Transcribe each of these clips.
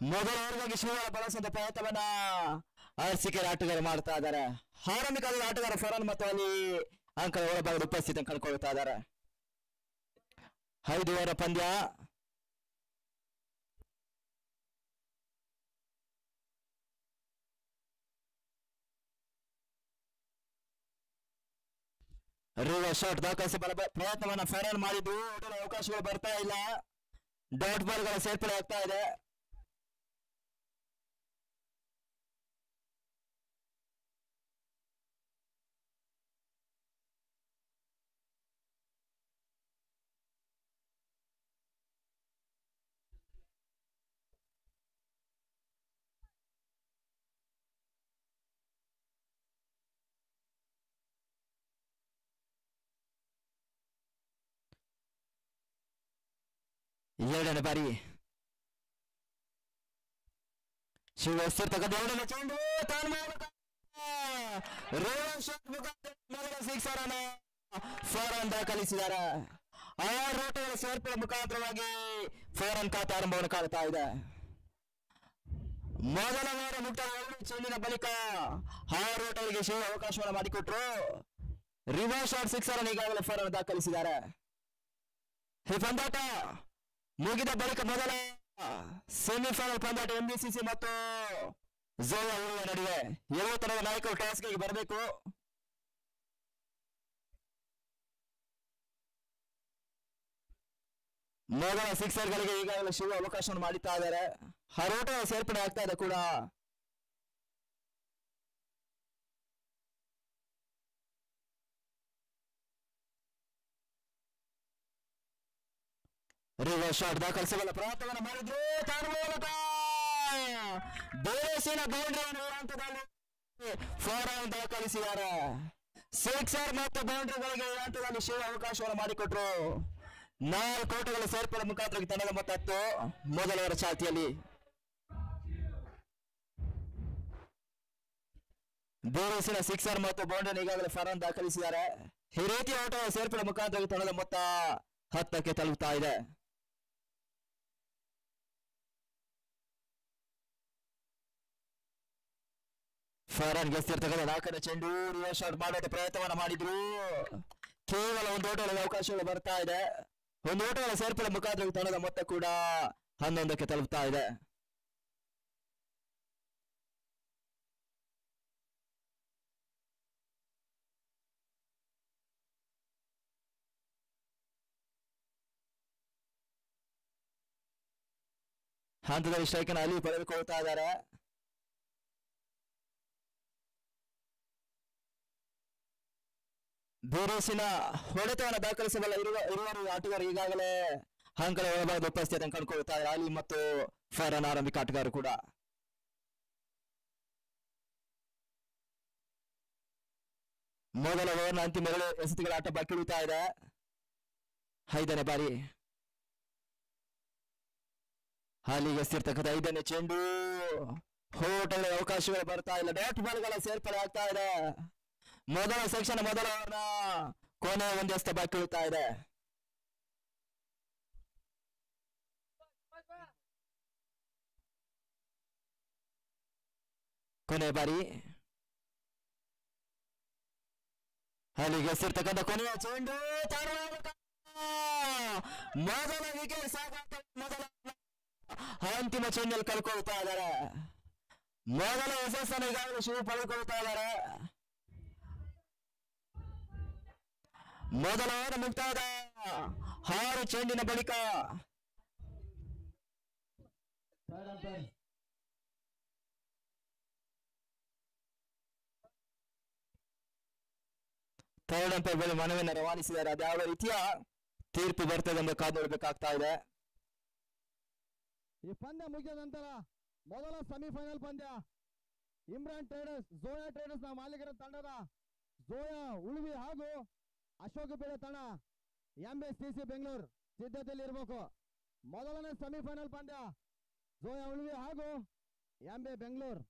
ಮೊದಲ ಓವರ್ಗಾಗಿ ಶಿವರ ಬಳಸಿದ ಪ್ರಯತ್ನವನ್ನ ಅರಸಿಕೆರೆ ಆಟಗಾರ ಮಾಡ್ತಾ ಇದ್ದಾರೆ. ಆರಂಭಿಕ ಆಟಗಾರ ಫರಾನ್ ಮತ್ತು ಅಲ್ಲಿ ಅಂಕಲ್ ಒಳಭಾಗದ ಉಪಸ್ಥಿತಿ ಕಳ್ಕೊಳ್ತಾ ಇದ್ದಾರೆ. 5 ಓವರ್ ಪಂದ್ಯ. ರಿವರ್ಸ್ ಶಾಟ್ ದಾಖಲಿಸಬಲ್ಲ ಪ್ರಯತ್ನವನ್ನ ಫರಾನ್ ಮಾಡಿದ್ದು ಅವಕಾಶಗಳು ಬರ್ತಾ ಇಲ್ಲ. ಡಾಟ್ ಬಾಲ್ ಗಳ ಸೇರ್ಪಡೆ ಆಗ್ತಾ ಇದೆ. ಎರಡನೇ ಬಾರಿ ಶಿವಸ್ತಕ್ಕಂಥ ಎರಡನೇ ಚೆಂಡು ಮೊದಲ ಸಿಕ್ಸರ್ ಅನ್ನು ಫಾರನ್ ದಾಖಲಿಸಿದ್ದಾರೆ. 6 ಓಟಗಳ ಸೇರ್ಪಡೆ ಮುಖಾಂತರವಾಗಿ ಫಾರನ್ ಖಾತೆ ಆರಂಭವನ್ನು ಕಾಣ್ತಾ ಇದೆ. ಮೊದಲ ವಾರ ಮುಕ್ತಾಯ ಚೆಂಡಿನ ಬಳಿಕ 6 ಓಟಗಳಿಗೆ ಶಿವ ಅವಕಾಶವನ್ನು ಮಾಡಿಕೊಟ್ರು. ರಿವರ್ಸ್ ಶಾಟ್ ಸಿಕ್ಸರ್ ಅನ್ನು ಈಗಾಗಲೇ ಫಾರನ್ ದಾಖಲಿಸಿದ್ದಾರೆ. ಈ ಪಂದ್ಯಾಟ ಮುಗಿದ ಬಳಿಕ ಮೊದಲ ಸೆಮಿಫೈನಲ್ ಪಂದ್ಯಾಟ ಎಂಬಿಸಿಸಿ ಮತ್ತು ಝೋಯಾ ಉಳುವ ನಡುವೆ 70 ನಾಯಕರು ಟಾಸ್ಗೆ ಬರಬೇಕು. ಮೊದಲ ಸಿಕ್ಸರ್ಗಳಿಗೆ ಈಗಾಗಲೇ ಶಿವ ಅವಕಾಶವನ್ನು ಮಾಡುತ್ತಾ ಇದ್ದಾರೆ. ಹರೋಟ ಸೇರ್ಪಡೆ ಆಗ್ತಾ ಇದೆ ಕೂಡ. ರಿವರ್ಸ್ ಶಾಟ್ ದಾಖಲಿಸಬಲ್ಲ ಪ್ರಯತ್ನವನ್ನು ಮಾಡಿದ್ರು. ದೇಶಿನ ಬೌಂಡ್ರಿಯನ್ನು ಹಂತದಲ್ಲಿ ಫಾರನ್ ದಾಖಲಿಸಿದ್ದಾರೆ. ಸಿಕ್ಸರ್ ಮತ್ತು ಬೌಂಡ್ರಿಗಳಿಗೆ ಈ ಹಂತದಲ್ಲಿ ಶಿವ ಅವಕಾಶವನ್ನು ಮಾಡಿಕೊಟ್ರು. 4 ಓಟಗಳ ಸೇರ್ಪಡೆ ಮುಖಾಂತರ ತಂಡದ ಮೊತ್ತ 10 ಮೊದಲ ವಾರ ಚಾಲ್ತಿಯಲ್ಲಿ. ದೇಶಿನ ಸಿಕ್ಸರ್ ಮತ್ತು ಬೌಂಡ್ರಿಯನ್ನು ಈಗಾಗಲೇ ಫಾರನ್ ದಾಖಲಿಸಿದ್ದಾರೆ. ಈ ರೀತಿಯ ಓಟಗಳ ಸೇರ್ಪಡೆ ಮುಖಾಂತರ ತಂಡದ ಮೊತ್ತ 10ಕ್ಕೆ ತಲುಪ್ತಾ ಇದೆ. ಫಾರನ್ ಗೆಸ್ತಿರ್ತಕ್ಕಂಥ 4ನೇ ಚೆಂಡು ರಿವರ್ಸ್ ಶಾಟ್ ಮಾಡುವ ಪ್ರಯತ್ನವನ್ನ ಮಾಡಿದ್ರು. ಕೇವಲ 1 ಓಟಗಳ ಅವಕಾಶಗಳು ಬರ್ತಾ ಇದೆ. 1 ಓಟಗಳ ಸೇರ್ಪಡೆ ಮುಖಾಂತರ ತಂಡದ ಮೊತ್ತ ಕೂಡ 11ಕ್ಕೆ ತಲುಪ್ತಾ ಇದೆ. ಹಂತದಲ್ಲಿ ಸ್ಟ್ರೈಕ್ ಅನ್ನು ಅಲ್ಲಿ ಪಡೆದುಕೊಳ್ತಾ ಇದ್ದಾರೆ. ಬೇರೇಸಿನ ಹೊಡೆತವನ್ನು ದಾಖಲಿಸಬಲ್ಲ ಇರುವರು ಆಟಗಾರರು ಈಗಾಗಲೇ ಅಂಕಲ ಒಳಭಾಗದ ಉಪಸ್ಥಿತಿಯನ್ನು ಕಂಡುಕೊಳ್ತಾ ಇದ್ದಾರೆ. ಅಲಿ ಮತ್ತು ಫಾರನ್ ಆರಂಭಿಕ ಆಟಗಾರರು ಕೂಡ. ಮೊದಲ ಓವರ್ನ ಅಂತಿಮ 2 ಎಸೆತಗಳ ಆಟ ಬಾಕಿ ಉಳಿತಾ ಇದೆ. 5ನೇ ಬಾರಿ ಹಾಲಿಗೆ ಎಸೆದಿರ್ತಕ್ಕಂಥ 5ನೇ ಚೆಂಡು ಹೋಟೆಲ್ ಅವಕಾಶಗಳು ಬರ್ತಾ ಇಲ್ಲ. ಡಾಟ್ ಬಾಲ್ಗಳ ಸೇರ್ಪಡೆ ಆಗ್ತಾ ಇದೆ. ಮೊದಲ ಸೆಕ್ಷನ್ ಮೊದಲ ಓವರ್ನ ಕೊನೆ 1 ಎಸೆತ ಬಾಕಿ ಉಳಿತಾ ಇದೆ. ಕೊನೆ ಬಾರಿ ಅಲ್ಲಿಗೆ ಎಸೆದಿರ್ತಕ್ಕಂಥ ಕೊನೆಯ ಚೆಂಡು ಮೊದಲ ವಿಕೆಟ್ ಮೊದಲ ಅಂತಿಮ ಚೆಂಡಲ್ಲಿ ಕಳ್ಕೊಳ್ತಾ ಇದ್ದಾರೆ. ಮೊದಲ ಯಶಸ್ಸನ್ನು ಈಗಾಗಲೇ ಶಿವ ಪಡೆದುಕೊಳ್ತಾ ಇದ್ದಾರೆ. ಮೊದಲ ಓವರ್ ಮುಕ್ತಾಯದ 6 ಚೆಂಡಿನ ಬಳಿಕ ಥರ್ಡ್ ಅಂಪೈರ್ ಬಳಿ ಮನವಿಯನ್ನು ರವಾನಿಸಿದ್ದಾರೆ. ಅದ್ಯಾವ ರೀತಿಯ ತೀರ್ಪು ಬರ್ತದೆ ಎಂದು ಕಾದು ನೋಡಬೇಕಾಗ್ತಾ ಇದೆ. ಈ ಪಂದ್ಯ ಮುಗಿದ ನಂತರ ಮೊದಲ ಸೆಮಿಫೈನಲ್ ಪಂದ್ಯ ಇಮ್ರಾನ್ ಟ್ರೇಡರ್ಸ್ ಝೋಯಾ ಟ್ರೇಡರ್ಸ್ ನ ಮಾಲೀಕರ ತಂಡದ ಝೋಯಾ ಉಳುವಿ ಹಾಗೂ ಅಶೋಕ ಬೇಳೆ ತಂಡ ಎಂಎಸ್ಟಿಸಿ ಬೆಂಗಳೂರು ಸಿದ್ಧತೆಯಲ್ಲಿ ಇರಬೇಕು. ಮೊದಲನೇ ಸೆಮಿಫೈನಲ್ ಪಂದ್ಯ ಝೋಯಾ ಉಳುವಿ ಹಾಗೂ ಎಂಬೆ ಬೆಂಗಳೂರು.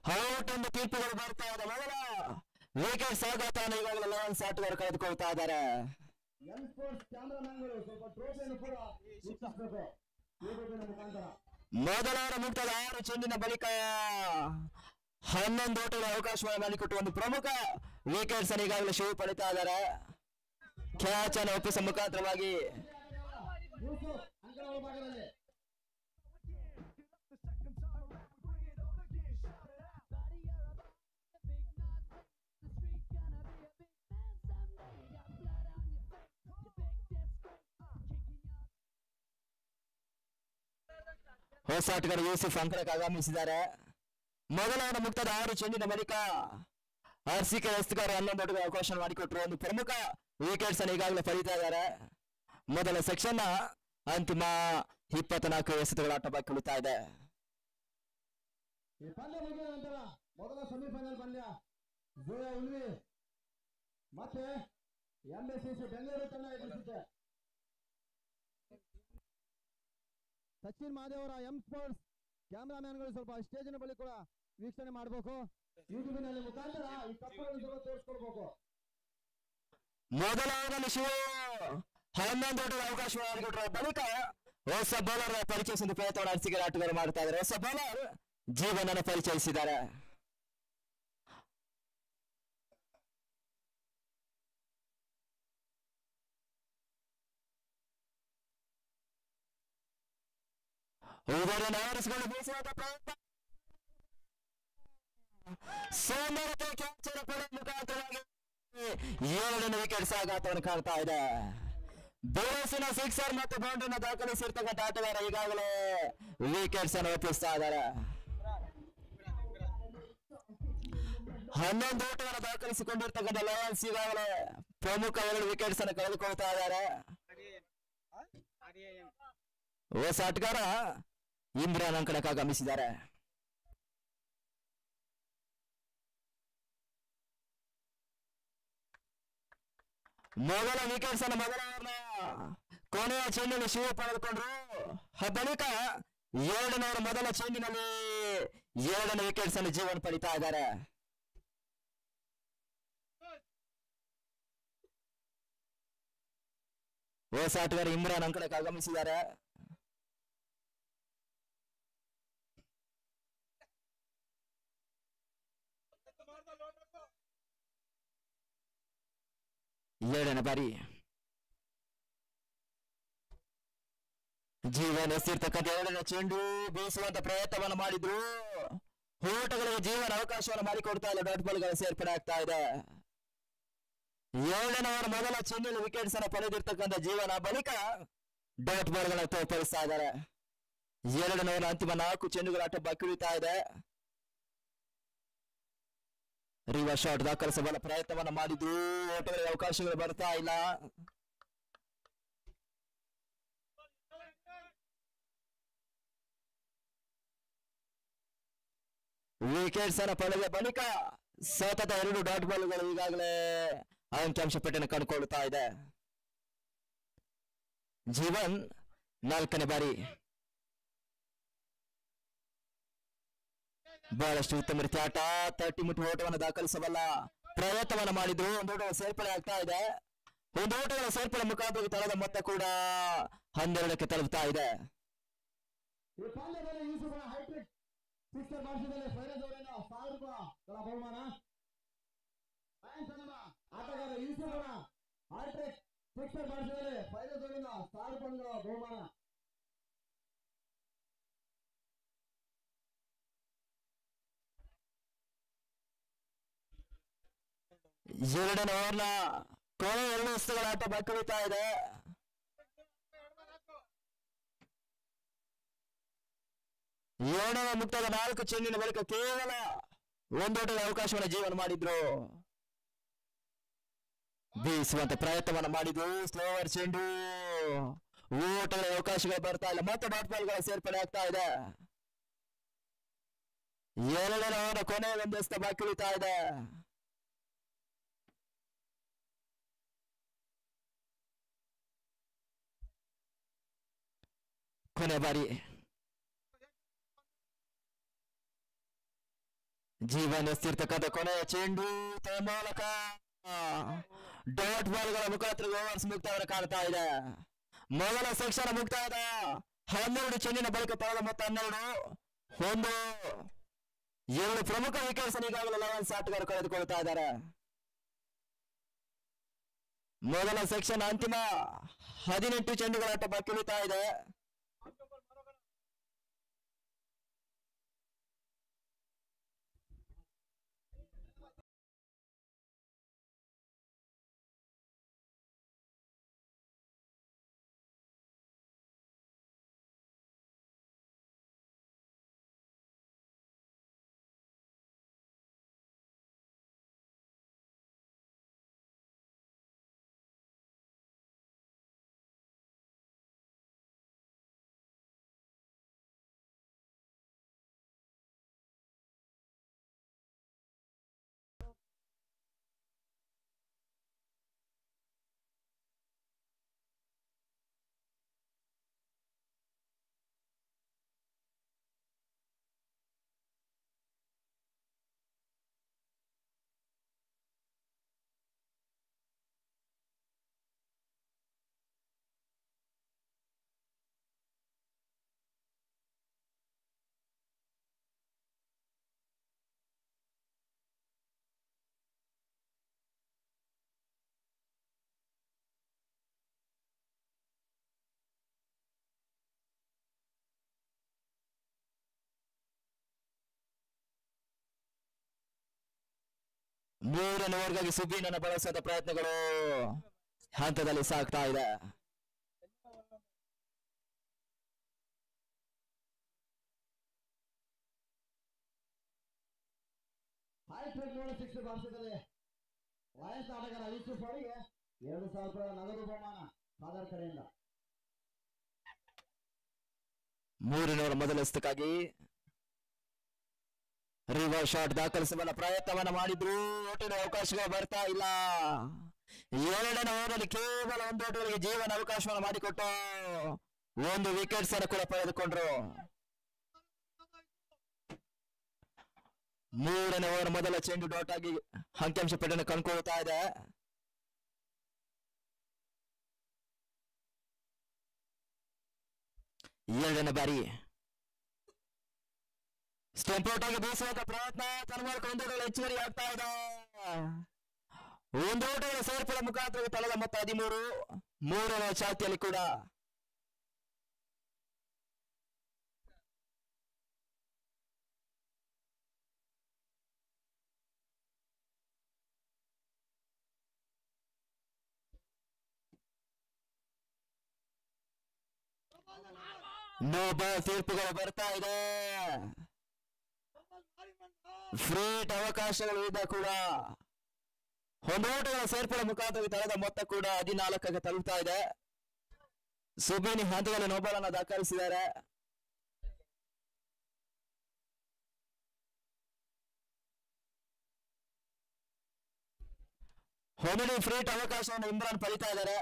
ಔಟ್ ಎಂದು ತೀರ್ಪುಗಳು ಬರ್ತಾ ಇದೆ. ಮೊದಲ ವಿಕೆಟ್ ಆಘಾತವನ್ನು ಈಗಾಗಲೇ ಲಾರೆನ್ಸ್ ಆಟಗಾರರು ಕಳೆದುಕೊಳ್ತಾ ಇದ್ದಾರೆ. ಎಂ ಸ್ಪೋರ್ಟ್ಸ್ ಕ್ಯಾಮರಾಮನ್ಗಳು ಸ್ವಲ್ಪ ಟ್ರೋಫಿಯನ್ನು ಕೂಡ ವೀಕ್ಷಿಸಬೇಕು ಯೂಟ್ಯೂಬಿನ ಮುಖಾಂತರ. ಮೊದಲ ಮುಕ್ತದ 6 ಚೆಂಡಿನ ಬಳಿಕ 11 ಓಟಗಳ ಅವಕಾಶವನ್ನು ಮಾಡಿಕೊಟ್ಟು ಒಂದು ಪ್ರಮುಖ ವಿಕೆಟ್ಸ್ ಅನ್ನು ಈಗಾಗಲೇ ಶಿವ ಪಡಿತಾ ಇದ್ದಾರೆ. ಕ್ಯಾಚ್ ಅನ್ನು ಒಪ್ಪಿಸುವ ಮುಖಾಂತರವಾಗಿ ಯೂಸುಫ್ ಅಂಕಣ ಒಳಭಾಗದಲ್ಲಿ ಹೊಸ ಆಟಗಾರ ಯೂಸುಫ್ ಅಂಕಣಕ್ಕೆ ಆಗಮಿಸಿದ್ದಾರೆ. ಮೊದಲ ಮುಕ್ತದ 6 ಚೆಂಡಿನ ಬಳಿಕ ಆರ್ಸಿಕೆ ಎಸ್ತುಗಾರ 11 ಓಟಗಳ ಅವಕಾಶ ಮಾಡಿಕೊಟ್ಟರು ಒಂದು ಪ್ರಮುಖ ವಿಕೆಟ್ಸ್ ಅನ್ನು ಈಗಾಗಲೇ ಪಡಿತಾ ಇದ್ದಾರೆ. ಮೊದಲ ಸೆಕ್ಷನ್ ಅಂತಿಮ 24 ಎಸೆತಗಳ ಆಟ ಬಾಕಿ ಉಳಿತಾ ಇದೆ. ಈ ಪಂದ್ಯ ಮುಗಿದ ನಂತರ ಮೊದಲ ಸೆಮಿಫೈನಲ್ ಪಂದ್ಯ ಜೋಯಾ ಉಳ್ವಿ ಮತ್ತೆ ಎಂಎಸ್ಸಿಸಿ ಬೆಂಗಳೂರು ತಂಡ ಎದುರಿಸುತ್ತೆ. ಸಚಿನ್ ಮಹಾದೇವರ ಎಂ ಸ್ಪೋರ್ಟ್ಸ್ ಕ್ಯಾಮರಾಮ್ಯಾನ್ಗಳು ಸ್ವಲ್ಪ ಸ್ಟೇಜಿನ ಬಳಿ ಕೂಡ ವೀಕ್ಷಣೆ ಮಾಡಬೇಕು. ಯೂಟ್ಯೂಬಿನಲ್ಲಿ ಮುಖಾಂತರ ಈ ಕಪ್ಪುಗಳನ್ನು ಸ್ವಲ್ಪ ತೋರಿಸ್ಕೊಡ್ಬೇಕು. ಮೊದಲ ಓವರ್ನಲ್ಲಿ ಶಿವ 11 ಓಟಗಳ ಅವಕಾಶ ಮಾಡಿಕೊಟ್ಟರು. ಬಳಿಕ ಹೊಸ ಬೌಲರ್ ಪರಿಚಯಿಸಿದ ಪ್ರಯತ್ನವನ್ನು ಆರ್ಸಿಕೆ ಆಟಗಾರರು ಮಾಡ್ತಾ ಇದ್ದಾರೆ. ಹೊಸ ಬೌಲರ್ ಜೀವನನ್ನು ಪರಿಚಯಿಸಿದ್ದಾರೆ. ಇದನ್ನು ಆವರಿಸಿಕೊಂಡು ಬೀಸುವಂತ ಪ್ರಯತ್ನ ಸೋಮರತೆ ಕ್ಯಾಚರ್ ಪಡೆದ ಮುಖಾಂತರವಾಗಿ 7ನೇ ವಿಕೆಟ್ ಆಘಾತವನ್ನು ಕಾಣ್ತಾ ಇದೆ. ಬೋನಸ್ಸಿನ ಸಿಕ್ಸರ್ ಮತ್ತು ಬೌಂಡ್ರಿನ ದಾಖಲಿಸಿರ್ತಕ್ಕಂಥ ಆಟಗಾರ ಈಗಾಗಲೇ ವಿಕೆಟ್ಸ್ ಅನ್ನು ಒಪ್ಪಿಸ್ತಾ ಇದ್ದಾರೆ. 11 ಓಟಗಳನ್ನು ದಾಖಲಿಸಿಕೊಂಡಿರ್ತಕ್ಕಂಥ ಲಯನ್ಸ್ ಈಗಾಗಲೇ ಪ್ರಮುಖ 2 ವಿಕೆಟ್ಸ್ ಅನ್ನು ಕಳೆದುಕೊಳ್ತಾ ಇದ್ದಾರೆ. ಹೊಸ ಆಟಗಾರ ಇಮ್ರಾನ್ ಅಂಕಣಕ್ಕೆ ಆಗಮಿಸಿದ್ದಾರೆ. ಮೊದಲ ವಿಕೆಟ್ಸ್ ಅನ್ನು ಮೊದಲ ಕೊನೆಯ ಚೆಂಡಿನಲ್ಲಿ ಶಿವ ಪಡೆದುಕೊಂಡ್ರು. ಬಳಿಕ 2ನೇ ಮೊದಲ ಚೆಂಡಿನಲ್ಲಿ 2ನೇ ವಿಕೆಟ್ಸ್ ಅನ್ನು ಜೀವನ್ ಪಡಿತಾ ಇದ್ದಾರೆ. ಹೊಸ ಆಟಗಾರ ಇಮ್ರಾನ್ ಅಂಕಣಕ್ಕೆ ಆಗಮಿಸಿದ್ದಾರೆ. ಏಳನೇ ಬಾರಿ ಜೀವನ್ ಎಸ್ತಿರ್ತಕ್ಕಂಥ 2ನೇ ಚೆಂಡು ಬೀಸುವಂತ ಪ್ರಯತ್ನವನ್ನು ಮಾಡಿದ್ರು. ಓಟಗಳಿಗೆ ಜೀವನ ಅವಕಾಶವನ್ನು ಮಾಡಿಕೊಡ್ತಾ ಇಲ್ಲ. ಡಾಟ್ ಬಾಲ್ಗಳ ಸೇರ್ಪಡೆ ಆಗ್ತಾ ಇದೆ. 2ನೇ ಓವರ್ ಮೊದಲ ಚೆಂಡಿನಲ್ಲಿ ವಿಕೆಟ್ಸ್ ಅನ್ನು ಪಡೆದಿರ್ತಕ್ಕಂಥ ಜೀವನ ಬಳಿಕ ಡಾಟ್ ಬಾಲ್ಗಳನ್ನು ತೋರ್ಪಡಿಸ್ತಾ ಇದ್ದಾರೆ. 2ನೇ ಓವರ್ ಅಂತಿಮ 4 ಚೆಂಡುಗಳ ಆಟ ಬಾಕಿ ಉಳಿತಾ ಇದೆ. ರಿವರ್ಸ್ ಶಾಟ್ ದಾಖಲಿಸಬಲ್ಲ ಪ್ರಯತ್ನವನ್ನು ಮಾಡಿದ್ರು. ಓಟಗಳಿಗೆ ಅವಕಾಶಗಳು ಬರ್ತಾ ಇಲ್ಲ. ವಿಕೆಟ್ಸ್ ಅನ್ನು ಪಡೆದ ಬಳಿಕ ಸತತ 2 ಡಾಟ್ ಬಾಲ್ಗಳು ಈಗಾಗಲೇ ಅಂಕಿಅಂಶ ಪಟ್ಟಿಯನ್ನು ಕಂಡುಕೊಳ್ಳುತ್ತಾ ಇದೆ. ಜೀವನ್ 4ನೇ ಬಾರಿ ಬಹಳಷ್ಟು ಉತ್ತಮ ರೀತಿಯ ಆಟ. 30 ಮುಟ್ಟು ಓಟವನ್ನು ದಾಖಲಿಸಬಲ್ಲ ಪ್ರಯತ್ನವನ್ನು ಮಾಡಿದ್ರು. ಒಂದು ಓಟಗಳ ಸೇರ್ಪಡೆ ಆಗ್ತಾ ಇದೆ. ಒಂದು ಓಟಗಳ ಸೇರ್ಪಡೆ ಮುಖಾಂತರ ತಳದ ಮೊತ್ತ ಕೂಡ 12ಕ್ಕೆ ತಲುಪ್ತಾ ಇದೆ. ಸಿಕ್ಸರ್ ಬಾರಿಸಿದಲ್ಲಿ ಫೈನಲ್ ಅವರಿಂದ 1000 ರೂಪಾಯಿಗಳ ಬಹುಮಾನ. ಆಟಗಾರ ಯೂಸುಫ್ ಹ್ಯಾಟ್ರಿಕ್ ಸಿಕ್ಸರ್ ಬಾರಿಸಿದಲ್ಲಿ ಫೈನಲ್ ಅವರಿಂದ 1000 ರೂಪಾಯಿಗಳ ಬಹುಮಾನ. ಎರಡನೇ ಓವರ್ನ ಕೊನೆ 2 ಎಸೆತಗಳ ಆಟ ಬಾಕಿ ಉಳಿತಾ ಇದೆ. ಏಳನೇ ಮುಕ್ತದ 4 ಚೆಂಡಿನ ಬಳಿಕ ಕೇವಲ 1 ಓಟದ ಅವಕಾಶವನ್ನು ಜೀವನ ಮಾಡಿದ್ರು. ಬೀಸುವಂತ ಪ್ರಯತ್ನವನ್ನು ಮಾಡಿದ್ರು. ಸ್ಲೋವರ್ ಚೆಂಡು, ಓಟಗಳ ಅವಕಾಶಗಳು ಬರ್ತಾ ಇಲ್ಲ. ಮತ್ತೆ ಡಾಟ್ ಬಾಲ್ಗಳ ಸೇರ್ಪಡೆ ಆಗ್ತಾ ಇದೆ. 2ನೇ ಓವರ್ ಕೊನೆ 1 ಎಸೆತ ಬಾಕಿ ಉಳಿತಾ ಇದೆ. ಕೊನೆ ಬಾರಿ ಜೀವನ ಎಸ್ತಿರ್ತಕ್ಕಂಥ ಕೊನೆಯ ಚೆಂಡು ಮೂಲಕ ಡಾಟ್ ಬಾಲ್ಗಳ ಮುಖಾಂತರ ಓವರ್ಸ್ ಮುಕ್ತಾಯ ಕಾಣ್ತಾ ಇದೆ. ಮೊದಲ ಸೆಕ್ಷನ್ ಮುಕ್ತಾಯದ 12 ಚೆಂಡಿನ ಬಳಿಕ ತಳದ ಮೊತ್ತ 12. ಎರಡು ಪ್ರಮುಖ ವಿಕೆಟ್ಸ್ ಈಗಾಗಲೇ 11 ಆಟಗಾರರು ಕಳೆದುಕೊಳ್ತಾ ಇದ್ದಾರೆ. ಮೊದಲ ಸೆಕ್ಷನ್ ಅಂತಿಮ 18 ಚೆಂಡುಗಳ ಆಟ ಬಾಕಿ ಉಳಿತಾ ಇದೆ. ಮೂರನೇ ಓವರ್ಗಾಗಿ ಸುಬೀನನ್ನು ಬಳಸುವಂತ ಪ್ರಯತ್ನಗಳು ಹಂತದಲ್ಲಿ ಸಾಗ್ತಾ ಇದೆ. ಲಯನ್ಸ್ ಆಟಗಾರ ಯೂಸುಫ್ ಅವರಿಗೆ 2,000 ನಗದು ಬಹುಮಾನ ಫಾದರ್ ಕಡೆಯಿಂದ. ಮೂರನೇ ಓವರ್ ಮೊದಲ ಎಸೆತಕ್ಕಾಗಿ ರಿವರ್ಸ್ ಶಾಟ್ ದಾಖಲಿಸುವ ಪ್ರಯತ್ನವನ್ನ ಮಾಡಿದ್ರು. ಓಟಿನ ಅವಕಾಶಗಳು ಬರ್ತಾ ಇಲ್ಲ. ಎರಡನೇ ಓವರ್ನಲ್ಲಿ ಕೇವಲ ಒಂದು ಓಟಗಳಿಗೆ ಜೀವನ ಅವಕಾಶವನ್ನು ಮಾಡಿಕೊಟ್ಟು 1 ವಿಕೆಟ್ಸ್ ಅನ್ನು ಕೂಡ ಪಡೆದುಕೊಂಡ್ರು. ಮೂರನೇ ಓವರ್ ಮೊದಲ ಚೆಂಡು ಡಾಟ್ ಆಗಿ ಅಂಕಿಅಂಶ ಪಟ್ಟಿಯನ್ನು ಕಂಡುಕೊಳ್ತಾ ಇದೆ. ಎರಡನೇ ಬಾರಿ ಸ್ಟಂಪ್ ಔಟ್ ಆಗಿ ಬೀಸುವಂತ ಪ್ರಯತ್ನ ತನ್ಮೂಲಕ 1 ಓಟಗಳು ಹೆಚ್ಚುವರಿ ಆಗ್ತಾ ಇದೆ. 1 ಓಟಗಳ ಸೇರ್ಪಡೆ ಮುಖಾಂತರ ತಳದ ಮೊತ್ತ 13. ಮೂರನೇ ಚಾತಿಯಲ್ಲಿ ಕೂಡ ನೋ ಬಾಲ್ ತೀರ್ಪುಗಳು ಬರ್ತಾ ಇದೆ. ಫ್ರೀಟ್ ಅವಕಾಶಗಳು ಇದೆ ಕೂಡ. 1 ಓಟಗಳ ಸೇರ್ಪಡೆ ಮುಖಾಂತರ ತಳದ ಮೊತ್ತ ಕೂಡ 14ಕ್ಕೆ ತಲುಪ್ತಾ ಇದೆ. ಸುಬೀನಿ ಹಂತದಲ್ಲಿ ನೋಬಾಲ್ ಅನ್ನು ದಾಖಲಿಸಿದ್ದಾರೆ. ಹೊಮಿಡಿ ಫ್ರೀಟ್ ಅವಕಾಶವನ್ನು ಇಮ್ರಾನ್ ಪಡಿತಾ ಇದ್ದಾರೆ.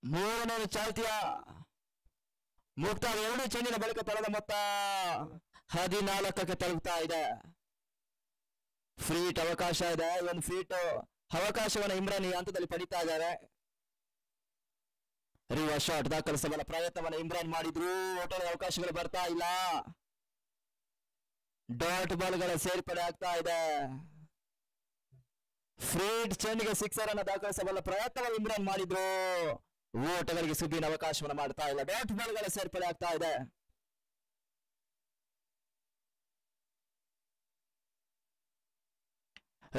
ಮೂರನೇ ಚಾಲ್ತಿಯ ಮುಕ್ತಾಯ 2 ಚೆಂಡಿನ ಬಳಿಕ ತಳದ ಮೊತ್ತ 14ಕ್ಕೆ ತಲುಪ್ತಾ ಇದೆ. ಫ್ರೀಟ್ ಅವಕಾಶ ಇದೆ. 1 ಫ್ರೀಟ್ ಅವಕಾಶವನ್ನು ಇಮ್ರಾನ್ ಈ ಹಂತದಲ್ಲಿ ಪಡಿತಾ ಇದ್ದಾರೆ. ರಿವರ್ಸ್ ಶಾಟ್ ದಾಖಲಿಸಬಲ್ಲ ಪ್ರಯತ್ನವನ್ನು ಇಮ್ರಾನ್ ಮಾಡಿದ್ರು. ಓಟದ ಅವಕಾಶಗಳು ಬರ್ತಾ ಇಲ್ಲ. ಡಾಟ್ ಬಾಲ್ಗಳ ಸೇರ್ಪಡೆ ಆಗ್ತಾ ಇದೆ. ಫ್ರೀಟ್ ಚೆಂಡಿಗೆ 6 ಅನ್ನು ದಾಖಲಿಸಬಲ್ಲ ಪ್ರಯತ್ನವನ್ನು ಇಮ್ರಾನ್ ಮಾಡಿದ್ರು. ಓಟಗಳಿಗೆ ಸುಬೀನ್ ಅವಕಾಶವನ್ನು ಮಾಡ್ತಾ ಇಲ್ಲ. ಡಾಟ್ ಬಾಲ್ಗಳ ಸೇರ್ಪಡೆ ಆಗ್ತಾ ಇದೆ.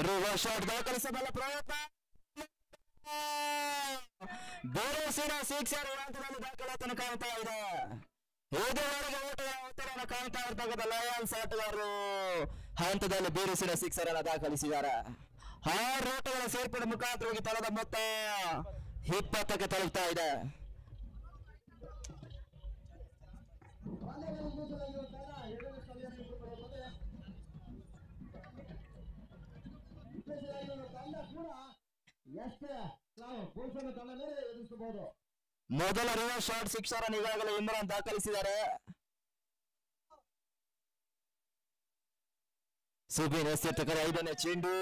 ರಿವರ್ಸ್ ಶಾಟ್ ದಾಖಲಿಸಬಲ್ಲ ಪ್ರಯತ್ನ. ಬೇರೆಸಿನ 6 ಹಂತದಲ್ಲಿ ದಾಖಲಾತಿಯನ್ನು ಕಾಣ್ತಾ ಇದೆ. ಇದುವರೆಗೆ ಓಟದ ಒತ್ತಡವನ್ನು ಕಾಣ್ತಾ ಇರ್ತಕ್ಕಂಥ ಲಯನ್ಸ್ ಆಟಗಾರರು ಹಂತದಲ್ಲಿ ಬೇರೆಸಿನ 6 ಅನ್ನು ದಾಖಲಿಸಿದ್ದಾರೆ. 6 ಓಟಗಳ ಸೇರ್ಪಡೆ ಮುಖಾಂತರವಾಗಿ ತಳದ ಮೊತ್ತ 20ಕ್ಕೆ ತಲುಪ್ತಾ ಇದೆ. ಪುರುಷನ ತಂಡನೇ ಎದುರಿಸಬಹುದು. ಮೊದಲ ರಿವರ್ಸ್ ಶಾಟ್ ಸಿಕ್ಸರ್ ಅನ್ನು ಈಗಾಗಲೇ ಇಮ್ರಾನ್ ದಾಖಲಿಸಿದ್ದಾರೆ. ಸುಬೀನ್ ಎಸೆತಕರ 5ನೇ ಚೆಂಡು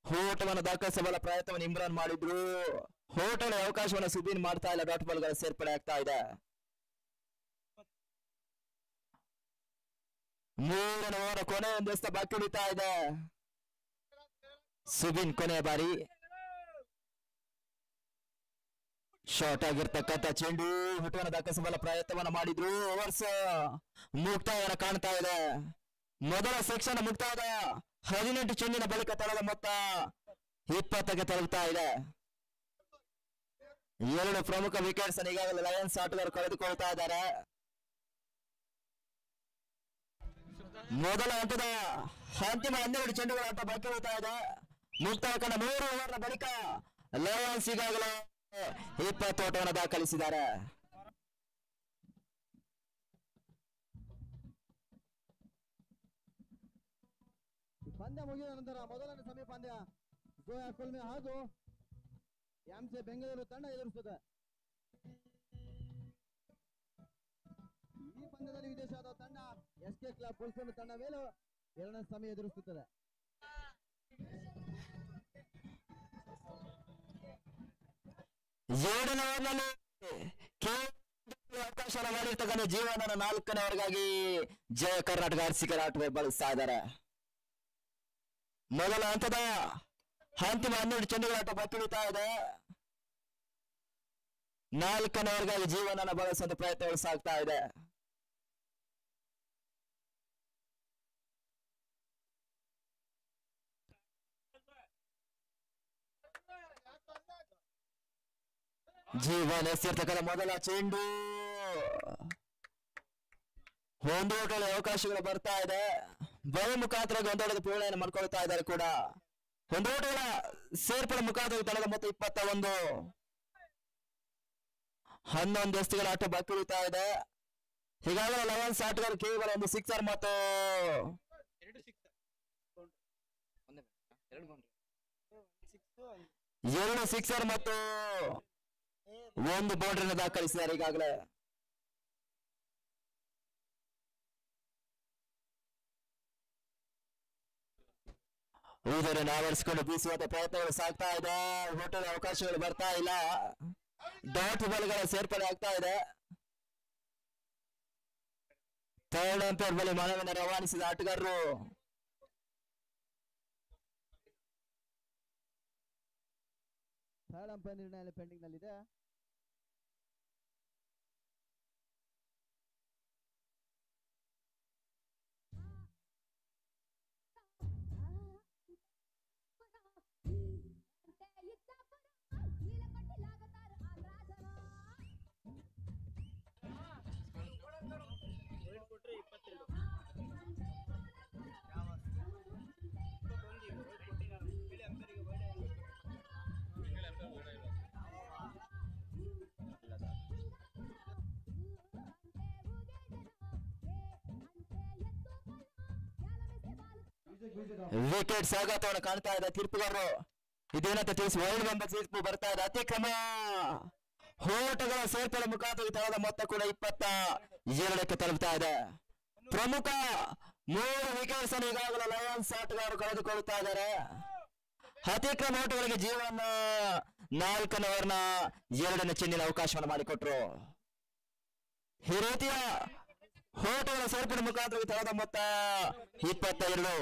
ಓಟವನ್ನು ದಾಖಲಿಸಬಲ್ಲ ಪ್ರಯತ್ನವನ್ನು ಇಮ್ರಾನ್ ಮಾಡಿದ್ರು. ಓಟದ ಅವಕಾಶವನ್ನು ಸುಬೀನ್ ಮಾಡ್ತಾ ಇಲ್ಲ. ಡಾಟ್ ಬಾಲ್ ಗಳ ಸೇರ್ಪಡೆ ಆಗ್ತಾ ಇದೆ. 3ನೇ ಓವರ್ ಕೊನೆ ಒಂದೆಸ್ತ ಬಾಕಿ ಉಳಿತಾ ಇದೆ. ಸುಬೀನ್ ಕೊನೆಯ ಬಾರಿ ಶಾರ್ಟ್ ಆಗಿರ್ತಕ್ಕಂಥ ಚೆಂಡು ಓಟವನ್ನು ದಾಖಲಿಸಬಲ್ಲ ಪ್ರಯತ್ನವನ್ನು ಮಾಡಿದ್ರು. ಓವರ್ಸ್ ಮುಕ್ತಾಯವನ್ನು ಕಾಣ್ತಾ ಇದೆ. ಮೊದಲ ಸೆಕ್ಷನ್ ಮುಕ್ತಾಯದ 18 ಚೆಂಡಿನ ಬಳಿಕ ತಳದ ಮೊತ್ತ 20ಕ್ಕೆ ತಲುಪ್ತಾ ಇದೆ. 2 ಪ್ರಮುಖ ವಿಕೆಟ್ಸ್ ಅನ್ನು ಈಗಾಗಲೇ ಲಯನ್ಸ್ ಆಟಗಾರರು ಕಳೆದುಕೊಳ್ತಾ ಇದ್ದಾರೆ. ಮೊದಲ ಹಂತದ ಅಂತಿಮ 12 ಚೆಂಡುಗಳ ಆಟ ಬಾಕಿ ಉಳಿತಾ ಇದೆ. ಮುಕ್ತಾಯ ಕಂಡ 3 ಓವರ್ನ ಬಳಿಕ ಲಯನ್ಸ್ ಈಗಾಗಲೇ 20 ಓಟವನ್ನು ದಾಖಲಿಸಿದ್ದಾರೆ. ಪಂದ್ಯ ಮುಗಿದ ನಂತರ ಮೊದಲನೇ ಸೆಮಿ ಪಂದ್ಯ ಗೋಯಾ ಕುಲ್ಮೆ ಹಾಗೂ ಎಂಸಿ ಬೆಂಗಳೂರು ತಂಡ ಎದುರಿಸುತ್ತದೆ. ಈ ಪಂದ್ಯದಲ್ಲಿ ವಿದೇಶದ ತಂಡ ಎಸ್ಕೆ ಕ್ಲಬ್ ಪುಲ್ಸೂರು ತಂಡ ಮೇಲೂ 2ನೇ ಸೆಮಿ ಎದುರಿಸುತ್ತದೆ. ಅವಕಾಶ ಮಾಡಿರ್ತಕ್ಕಂಥ ಜೀವನ 4ನೇ ಓವರ್ಗಾಗಿ ಜಯ ಕರ್ನಾಟಕ ಆರ್ಸಿಕರ ಆಟಗಾರರು ಬಳಸ್ತಾ ಇದ್ದಾರೆ. ಮೊದಲ ಹಂತದ ಅಂತಿಮ 12 ಚೆಂಡುಗಳ ಆಟ ಬಾಕಿ ಉಳಿತಾ ಇದೆ. 4ನೇ ಓವರ್ಗಾಗಿ ಜೀವನ ಬಳಸುವಂತ ಪ್ರಯತ್ನಗಳು ಸಾಗ್ತಾ ಇದೆ. ಜೀವನ್ ಎಸೆರ್ತಕ್ಕಂಥ ಮೊದಲ ಚೆಂಡು ಒಂದು ಓಟದ ಅವಕಾಶಗಳು ಬರ್ತಾ ಇದೆ. ಬಳಿ ಮುಖಾಂತರ ಒಂದೋಟದ ಪೂರ್ಣೆಯನ್ನು ಮಾಡ್ಕೊಳ್ತಾ ಇದ್ದಾರೆ ಕೂಡ. ಒಂದು ಓಟಗಳ ಸೇರ್ಪಡೆ ಮುಖಾಂತರ ತಳದ ಮೊತ್ತ 21. 11 ಎಸ್ತಿಗಳ ಆಟ ಬಾಕಿ ಉಳಿತಾ ಇದೆ. ಈಗಾಗಲೇ ಲಯನ್ಸ್ ಆಟಗಾರರು ಕೇವಲ ಒಂದು ಸಿಕ್ಸರ್ ಮತ್ತು 2 ಸಿಕ್ಸರ್ ಮತ್ತು 1 ಬೌಂಡ್ರಿಯನ್ನು ದಾಖಲಿಸಿದ್ದಾರೆ ಈಗಾಗಲೇ. ಇದನ್ನು ಆವರಿಸಿಕೊಂಡು ಬೀಸುವಂತ ಪ್ರಯತ್ನಗಳು ಸಾಗ್ತಾ ಇದೆ. ಹೋಟೆಲ್ ಅವಕಾಶಗಳು ಬರ್ತಾ ಇಲ್ಲ. ಡಾಟ್ ಬಾಲ್ಗಳ ಸೇರ್ಪಡೆ ಆಗ್ತಾ ಇದೆ. ಥರ್ಡ್ ಅಂಪೈರ್ ಬಳಿ ಮನವಿಯನ್ನು ರವಾನಿಸಿದ ಆಟಗಾರರು ಥರ್ಡ್ ಅಂಪೈರ್ ನಿರ್ಣಯ ಪೆಂಡಿಂಗ್ ನಲ್ಲಿದೆ. ವಿಕೆಟ್ ಸ್ವಾಗತವನ್ನು ಕಾಣ್ತಾ ಇದೆ ತೀರ್ಪುಗಾರರು. ಇದೇನಂತ ತಿಳಿಸಿ ವೈಲ್ಡ್ ಎಂಬ ತೀರ್ಪು ಬರ್ತಾ ಇದೆ. ಅತಿಕ್ರಮ ಓಟಗಳ ಸೇರ್ಪಡೆ ಮುಖಾಂತರ ತಳದ ಮೊತ್ತ ಕೂಡ 22ಕ್ಕೆ ತಲುಪ್ತಾ ಇದೆ. ಪ್ರಮುಖ 3 ವಿಕೆಟ್ಸ್ ಅನ್ನು ಈಗಾಗಲೇ ಲಯನ್ಸ್ ಆಟಗಾರರು ಕಳೆದುಕೊಳ್ಳುತ್ತಾ ಇದ್ದಾರೆ. ಅತಿಕ್ರಮ ಓಟಗಳಿಗೆ ಜೀವನ 4ನೇ ಓವರ್ನ 2ನೇ ಚೆಂಡಿನ ಅವಕಾಶವನ್ನು ಮಾಡಿಕೊಟ್ರು. ಈ ರೀತಿಯ ಓಟಗಳ ಸೇರ್ಪಡೆ ಮುಖಾಂತರ ತಳದ ಮೊತ್ತ 22.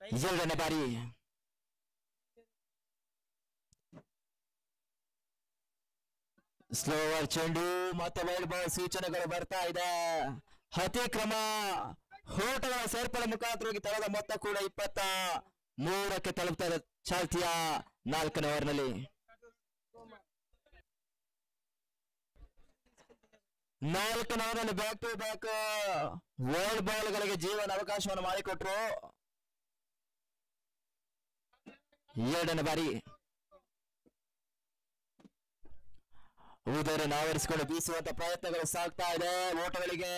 ಎರಡನೇ ಬಾರಿ ಸ್ಲೋವರ್ ಚೆಂಡು ಮತ್ತೆ ವೈಲ್ಡ್ ಬಾಲ್ ಸೂಚನೆಗಳು ಬರ್ತಾ ಇದೆ. ಅತಿಕ್ರಮ ಓಟಗಳ ಸೇರ್ಪಡೆ ಮುಖಾಂತರ ತಳದ ಮೊತ್ತ ಕೂಡ 23ಕ್ಕೆ ತಲುಪ್ತಾ ಇದೆ. ಚಾಲ್ತಿಯ 4ನೇ ಓವರ್ನಲ್ಲಿ 4ನೇ ಓವರ್ನಲ್ಲಿ ಬ್ಯಾಕ್ ಟು ಬ್ಯಾಕ್ ವೈಲ್ಡ್ ಬಾಲ್ಗಳಿಗೆ ಜೀವನ ಅವಕಾಶವನ್ನು ಮಾಡಿಕೊಟ್ರು. ಎರಡನೇ ಬಾರಿ ಊದರನ್ನು ಆವರಿಸಿಕೊಂಡು ಬೀಸುವಂತ ಪ್ರಯತ್ನಗಳು ಸಾಗ್ತಾ ಇದೆ. ಓಟಗಳಿಗೆ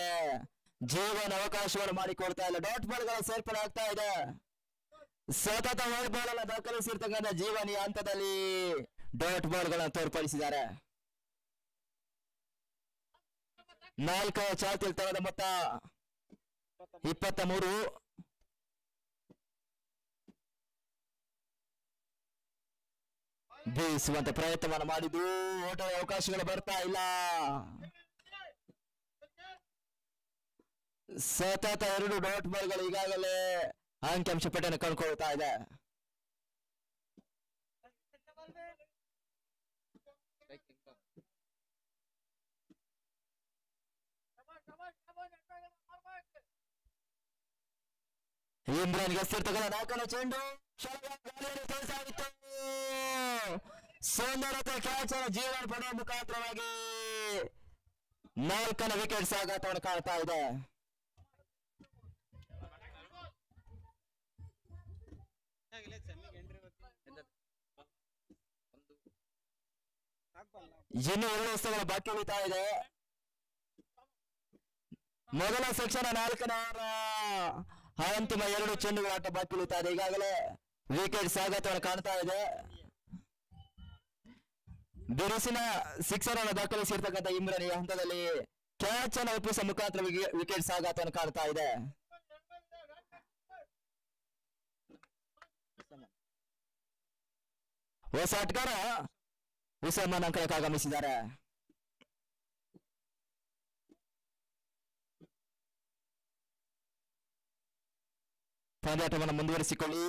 ಜೀವನ ಅವಕಾಶವನ್ನು ಮಾಡಿಕೊಡ್ತಾ ಇಲ್ಲ. ಡಾಟ್ ಬಾಲ್ಗಳ ಸೇರ್ಪಡೆ ಆಗ್ತಾ ಇದೆ. ಸತತ ವೈಡ್ ಬಾಲ್ ಅನ್ನು ದಾಖಲಿಸಿರ್ತಕ್ಕಂಥ ಜೀವನ್ ಈ ಹಂತದಲ್ಲಿ ಡಾಟ್ ಬಾಲ್ಗಳನ್ನು ತೋರ್ಪಡಿಸಿದ್ದಾರೆ. 4ನೇ ಚಾಲ್ತಿಯಲ್ಲಿ ತರದ ಮೊತ್ತ 23. ಬೀಸುವಂತ ಪ್ರಯತ್ನವನ್ನು ಮಾಡಿದ್ದು ಓಟದ ಅವಕಾಶಗಳು ಬರ್ತಾ ಇಲ್ಲ. ಸತತ 2 ಡಾಟ್ ಬಾಲ್ಗಳು ಈಗಾಗಲೇ ಅಂಕಿಅಂಶ ಪಟ್ಟಿಯನ್ನು ಕಂಡುಕೊಳ್ತಾ ಇದೆ. ಇಮ್ರಾನ್ ಗೆಸ್ತಿರ್ತಕ್ಕಂಥ 4ನೇ ಚೆಂಡು ಸುಂದರತೆ ಕ್ಯಾಚ್ ಜೀವನ ಪಡೆಯುವ ಮುಖಾಂತರವಾಗಿ 4ನೇ ವಿಕೆಟ್ ಸಾಗಾಟವನ್ನು ಕಾಣ್ತಾ ಇದೆ. ಇನ್ನು 2 ಎಸೆತಗಳ ಬಾಕಿ ಉಳಿತಾ ಇದೆ. ಮೊದಲ ಸೆಕ್ಷನ್ 4ನೇ ಅಂತಿಮ 2 ಚೆಂಡುಗಳ ಆಟ ಬಾಕಿ ಉಳಿತಾ ಇದೆ. ಈಗಾಗಲೇ ವಿಕೆಟ್ ಸಾಗಾಟವನ್ನು ಕಾಣ್ತಾ ಇದೆ. ಬಿರುಸಿನ ಸಿಕ್ಸರ್ ಅನ್ನು ದಾಖಲಿಸಿರ್ತಕ್ಕಂಥ ಇಮ್ರಾನ್ ಈ ಹಂತದಲ್ಲಿ ಕ್ಯಾಚ್ ಅನ್ನು ಒಪ್ಪಿಸುವ ಮುಖಾಂತರ ವಿಕೆಟ್ ಸಾಗಾಟವನ್ನು ಕಾಣ್ತಾ ಇದೆ. ಹೊಸ ಆಟಗಾರ ಉಸ್ಮಾನ್ ಅಂಕಣಕ್ಕೆ ಆಗಮಿಸಿದ್ದಾರೆ. ಪಂದ್ಯಾಟವನ್ನು ಮುಂದುವರಿಸಿಕೊಳ್ಳಿ.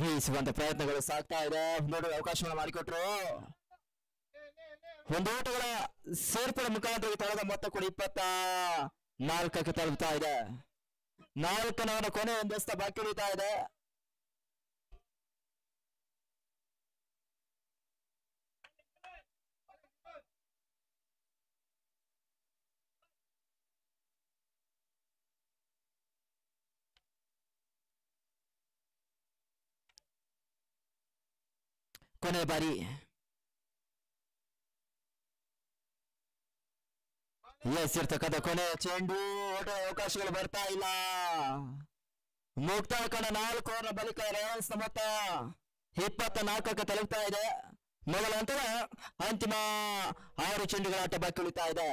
ಬೀಸುವಂತ ಪ್ರಯತ್ನಗಳು ಸಾಗ್ತಾ ಇದೆ. ನೋಡುವ ಅವಕಾಶವನ್ನು ಮಾಡಿಕೊಟ್ರು. ಒಂದು ಓಟಗಳ ಸೇರ್ಪಡೆ ಮುಖಾಂತರ ತಳದ ಮೊತ್ತ ಕೂಡ 24ಕ್ಕೆ ತಲುಪ್ತಾ ಇದೆ. 4ನೇ ಕೊನೆ ಒಂದು ಎಸೆತ ಬಾಕಿ ಉಳಿತಾ ಇದೆ. ಕೊನೆ ಬಾರಿ ಇರ್ತಕ್ಕಂಥ ಕೊನೆ ಚೆಂಡು ಓಟ ಅವಕಾಶಗಳು ಬರ್ತಾ ಇಲ್ಲ. ಮುಕ್ತಾಯ ಕಂಡ 4 ಓವರ್ ಬಳಿಕ ರಯಲ್ಸ್ ಮೊತ್ತ 24ಕ್ಕೆ ತಲುಪ್ತಾ ಇದೆ. ಮೊದಲ ಹಂತದ ಅಂತಿಮ 6 ಚೆಂಡುಗಳ ಆಟ ಬಾಕಿ ಉಳಿತಾ ಇದೆ.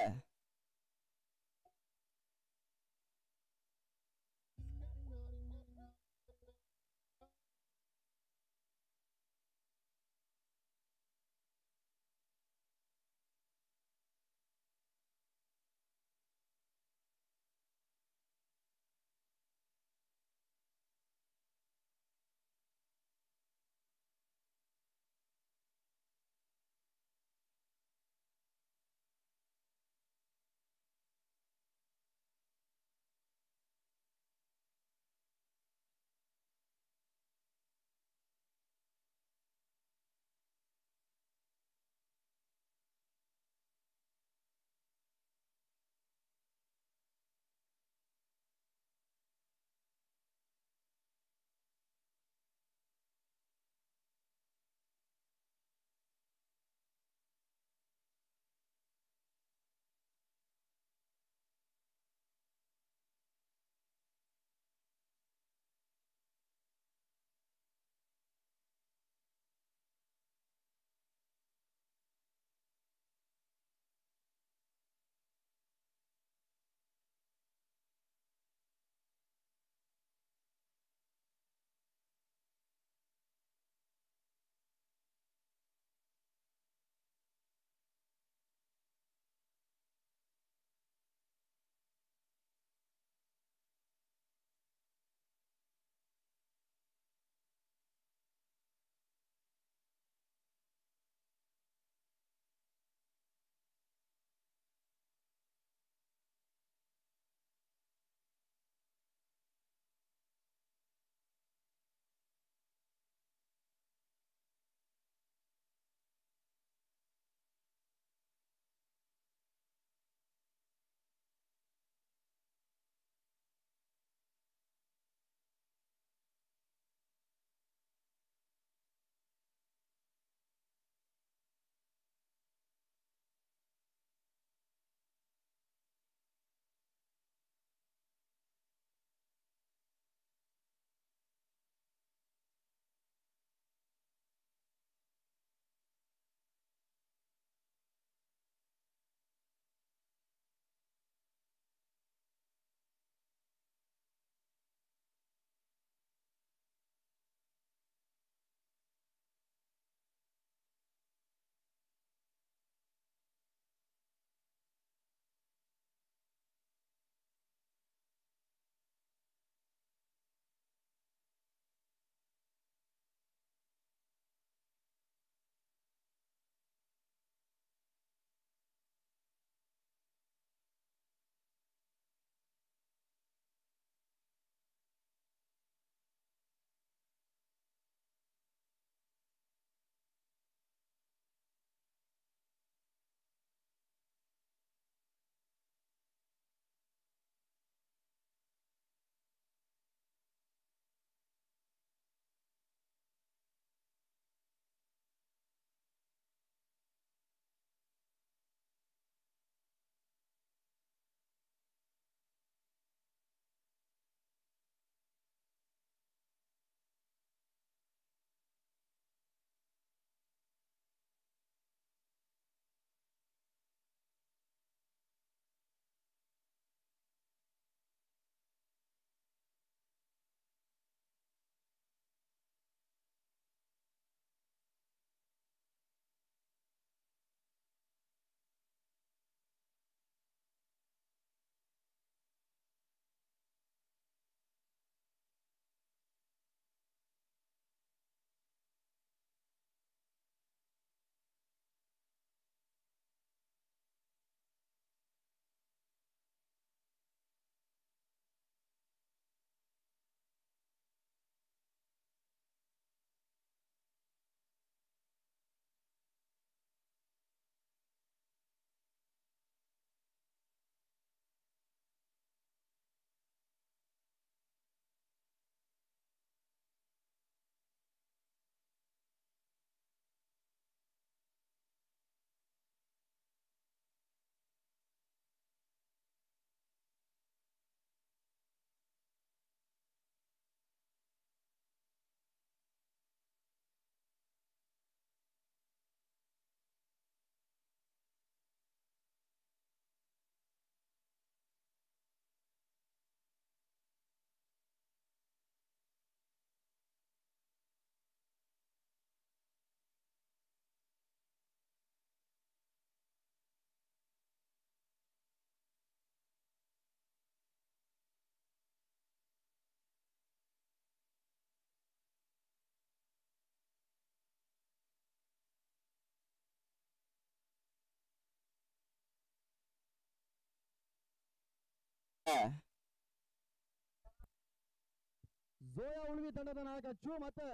ಜೋಯಾ ಉಳ್ವಿ ತಂಡದ ನಾಯಕ ಚು ಮತ್ತೆ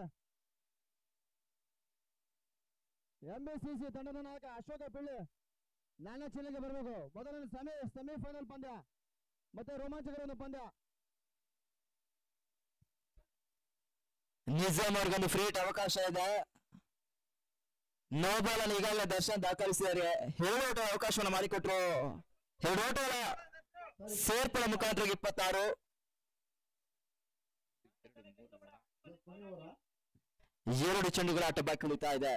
ಎಂಬಿಸಿಸಿ ತಂಡದ ನಾಯಕ ಅಶೋಕ ಪಿಳ್ಳಿ ನಾಣ್ಯ ಚಿಲ್ಲಿಗೆ ಬರಬೇಕು. ಮೊದಲನೇ ಸೆಮಿಫೈನಲ್ ಪಂದ್ಯ ಮತ್ತೆ ರೋಮಾಂಚಕರ ಒಂದು ಪಂದ್ಯ. ನಿಜಾಮ್ ಅವ್ರಿಗೊಂದು ಫ್ರೀ ಹಿಟ್ ಅವಕಾಶ ಇದೆ. ನೋ ಬಾಲ್ ಅನ್ನು ಈಗಾಗಲೇ ದರ್ಶನ್ ದಾಖಲಿಸಿದ್ದಾರೆ. 7 ಓಟಗಳ ಅವಕಾಶವನ್ನು ಮಾಡಿಕೊಟ್ರು. 2 ಓಟಗಳ ಸೇರ್ಪಡೆ ಮುಖಾಂತರ 26. 2 ಚೆಂಡುಗಳ ಆಟ ಬಾಕಿ ಉಳಿತಾ ಇದೆ.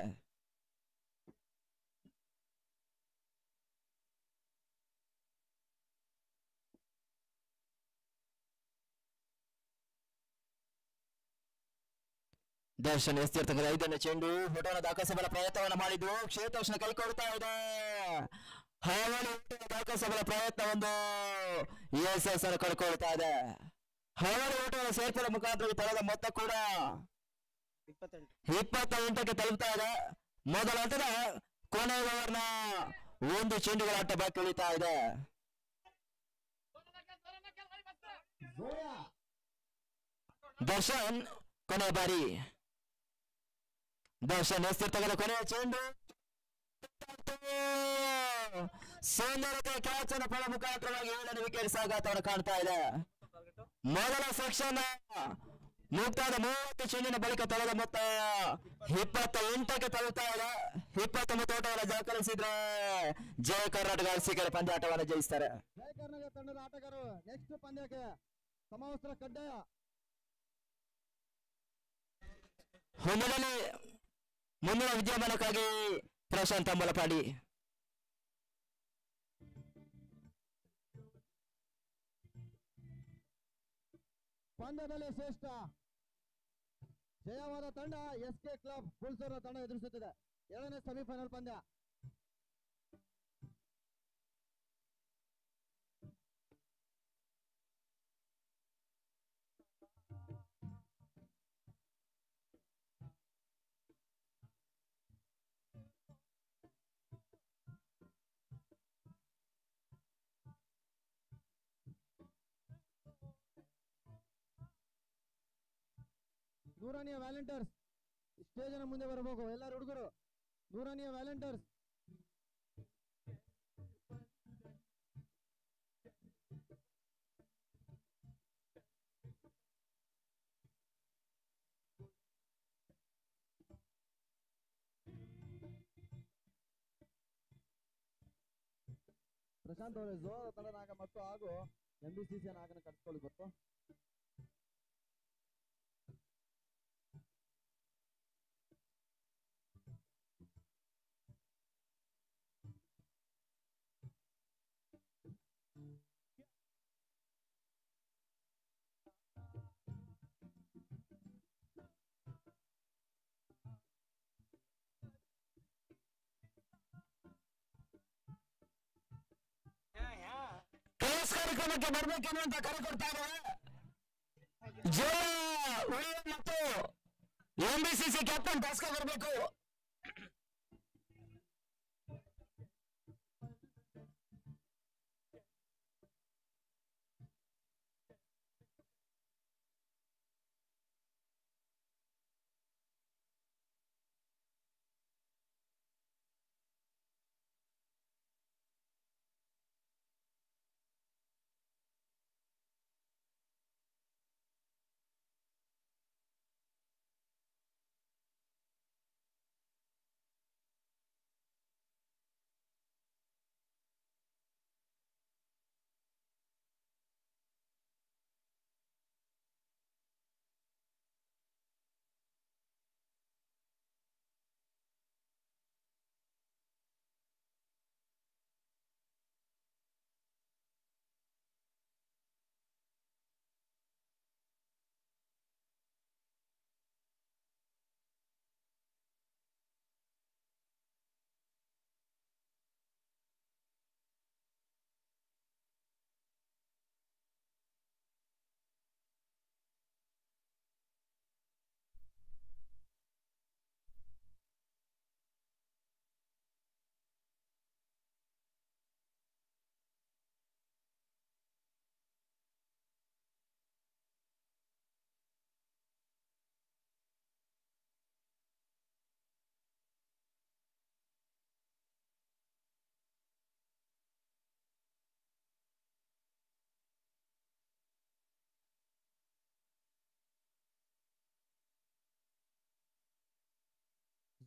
ದರ್ಶನ್ ಎಸ್ತಿರ್ತಕ್ಕಂಥ 5ನೇ ಚೆಂಡು ಹೊಟವನ್ನು ದಾಖಲಿಸಬಲ್ಲ ಪ್ರಯತ್ನವನ್ನು ಮಾಡಿದ್ರು. ಕ್ಷೇತ್ರವನ್ನು ಕೈಕೊಡ್ತಾ ಇದೆ. ಹಾವಳಿ ದಾಖಲಿಸಬಲ್ಲ ಪ್ರಯತ್ನವೊಂದು ಎಸ್ ಅನ್ನು ಕಳ್ಕೊಳ್ತಾ ಇದೆ. ಹಾವಳಿ ಓಟಗಳ ಸೇರ್ಪಡೆ ಮುಖಾಂತರ ತಳದ ಮೊತ್ತ ಕೂಡ 28ಕ್ಕೆ ತಲುಪ್ತಾ ಇದೆ. ಮೊದಲ ಹಂತದ ಕೊನೆಯ ಓವರ್ನ 1 ಚೆಂಡುಗಳ ಆಟ ಬಾಕಿ ಉಳಿತಾ ಇದೆ. ದರ್ಶನ್ ಕೊನೆಯ ಬಾರಿ. ದರ್ಶನ್ ಎಸ್ತಿರ್ತಕ್ಕಂಥ ಕೊನೆಯ ಚೆಂಡು ಸುಂದರತೆ ಕ್ಯಾಚ್ ಅನ್ನು ಪಡೆದ ಮುಖಾಂತರವಾಗಿ 7ನೇ ವಿಕೆಟ್ ಸಾಗಾಟವನ್ನು ಕಾಣ್ತಾ ಇದೆ. ಮೊದಲ ಸೆಕ್ಷನ್ ಮುಕ್ತಾದ 30 ಚೆಂಡಿನ ಬಳಿಕ ತಳದ ಮೊತ್ತ 28ಕ್ಕೆ ತಲುಪ್ತಾ ಇದೆ. 29 ಓಟವನ್ನು ದಾಖಲಿಸಿದ್ರೆ ಜಯ ಕರ್ನಾಟಕ ಅರಸೀಕೆರೆ ಪಂದ್ಯಾಟವನ್ನು ಜಯಿಸ್ತಾರೆ. ಜಯ ಕರ್ನಾಟಕ ತಂಡದ ಆಟಗಾರರು ನೆಕ್ಸ್ಟ್ ಪಂದ್ಯಕ್ಕೆ ಸಮವಸ್ತ್ರ ಕಡ್ಡಾಯ. ಮುಂದಿನ ವಿದ್ಯಮಾನಕ್ಕಾಗಿ ಪ್ರಶಾಂತ್ ಅಂಬಲಪಾಡಿ. ಪಂದ್ಯದಲ್ಲಿ ಶ್ರೇಷ್ಠ ಜಯವಾದ ತಂಡ ಎಸ್ಕೆ ಕ್ಲಬ್ ಹುಲ್ಸೂರು ತಂಡ ಎದುರಿಸುತ್ತಿದೆ. 7ನೇ ಸೆಮಿಫೈನಲ್ ಪಂದ್ಯ. ನೂರನೆಯ ವ್ಯಾಲೆಂಟರ್ಸ್ ಸ್ಟೇಜ್ ನ ಮುಂದೆ ಬರಬೇಕು. ಎಲ್ಲರೂ ಹುಡುಗರು ನೂರನೆಯ ವ್ಯಾಲೆಂಟರ್ಸ್. ಪ್ರಶಾಂತ್ ಅವರೇ ಜೋರ ತಂಡ ನಾಯಕ ಮತ್ತು ಹಾಗೂ ಎಂಬಿಸಿಸಿ ನಾಯಕನ ಕಟ್ಸ್ಕೊಳ್ಳಿ ಗೊತ್ತು. ಕಾರ್ಯಕ್ರಮಕ್ಕೆ ಬರ್ಬೇಕೆನ್ನುವಂತ ಕರೆ ಕೊಡ್ತಾ ಇದ್ದಾರೆ. ಜಯ ಮತ್ತು ಎಂಬಿಸಿಸಿ ಕ್ಯಾಪ್ಟನ್ ಭಾಸ್ಕರ್ ಬರಬೇಕು.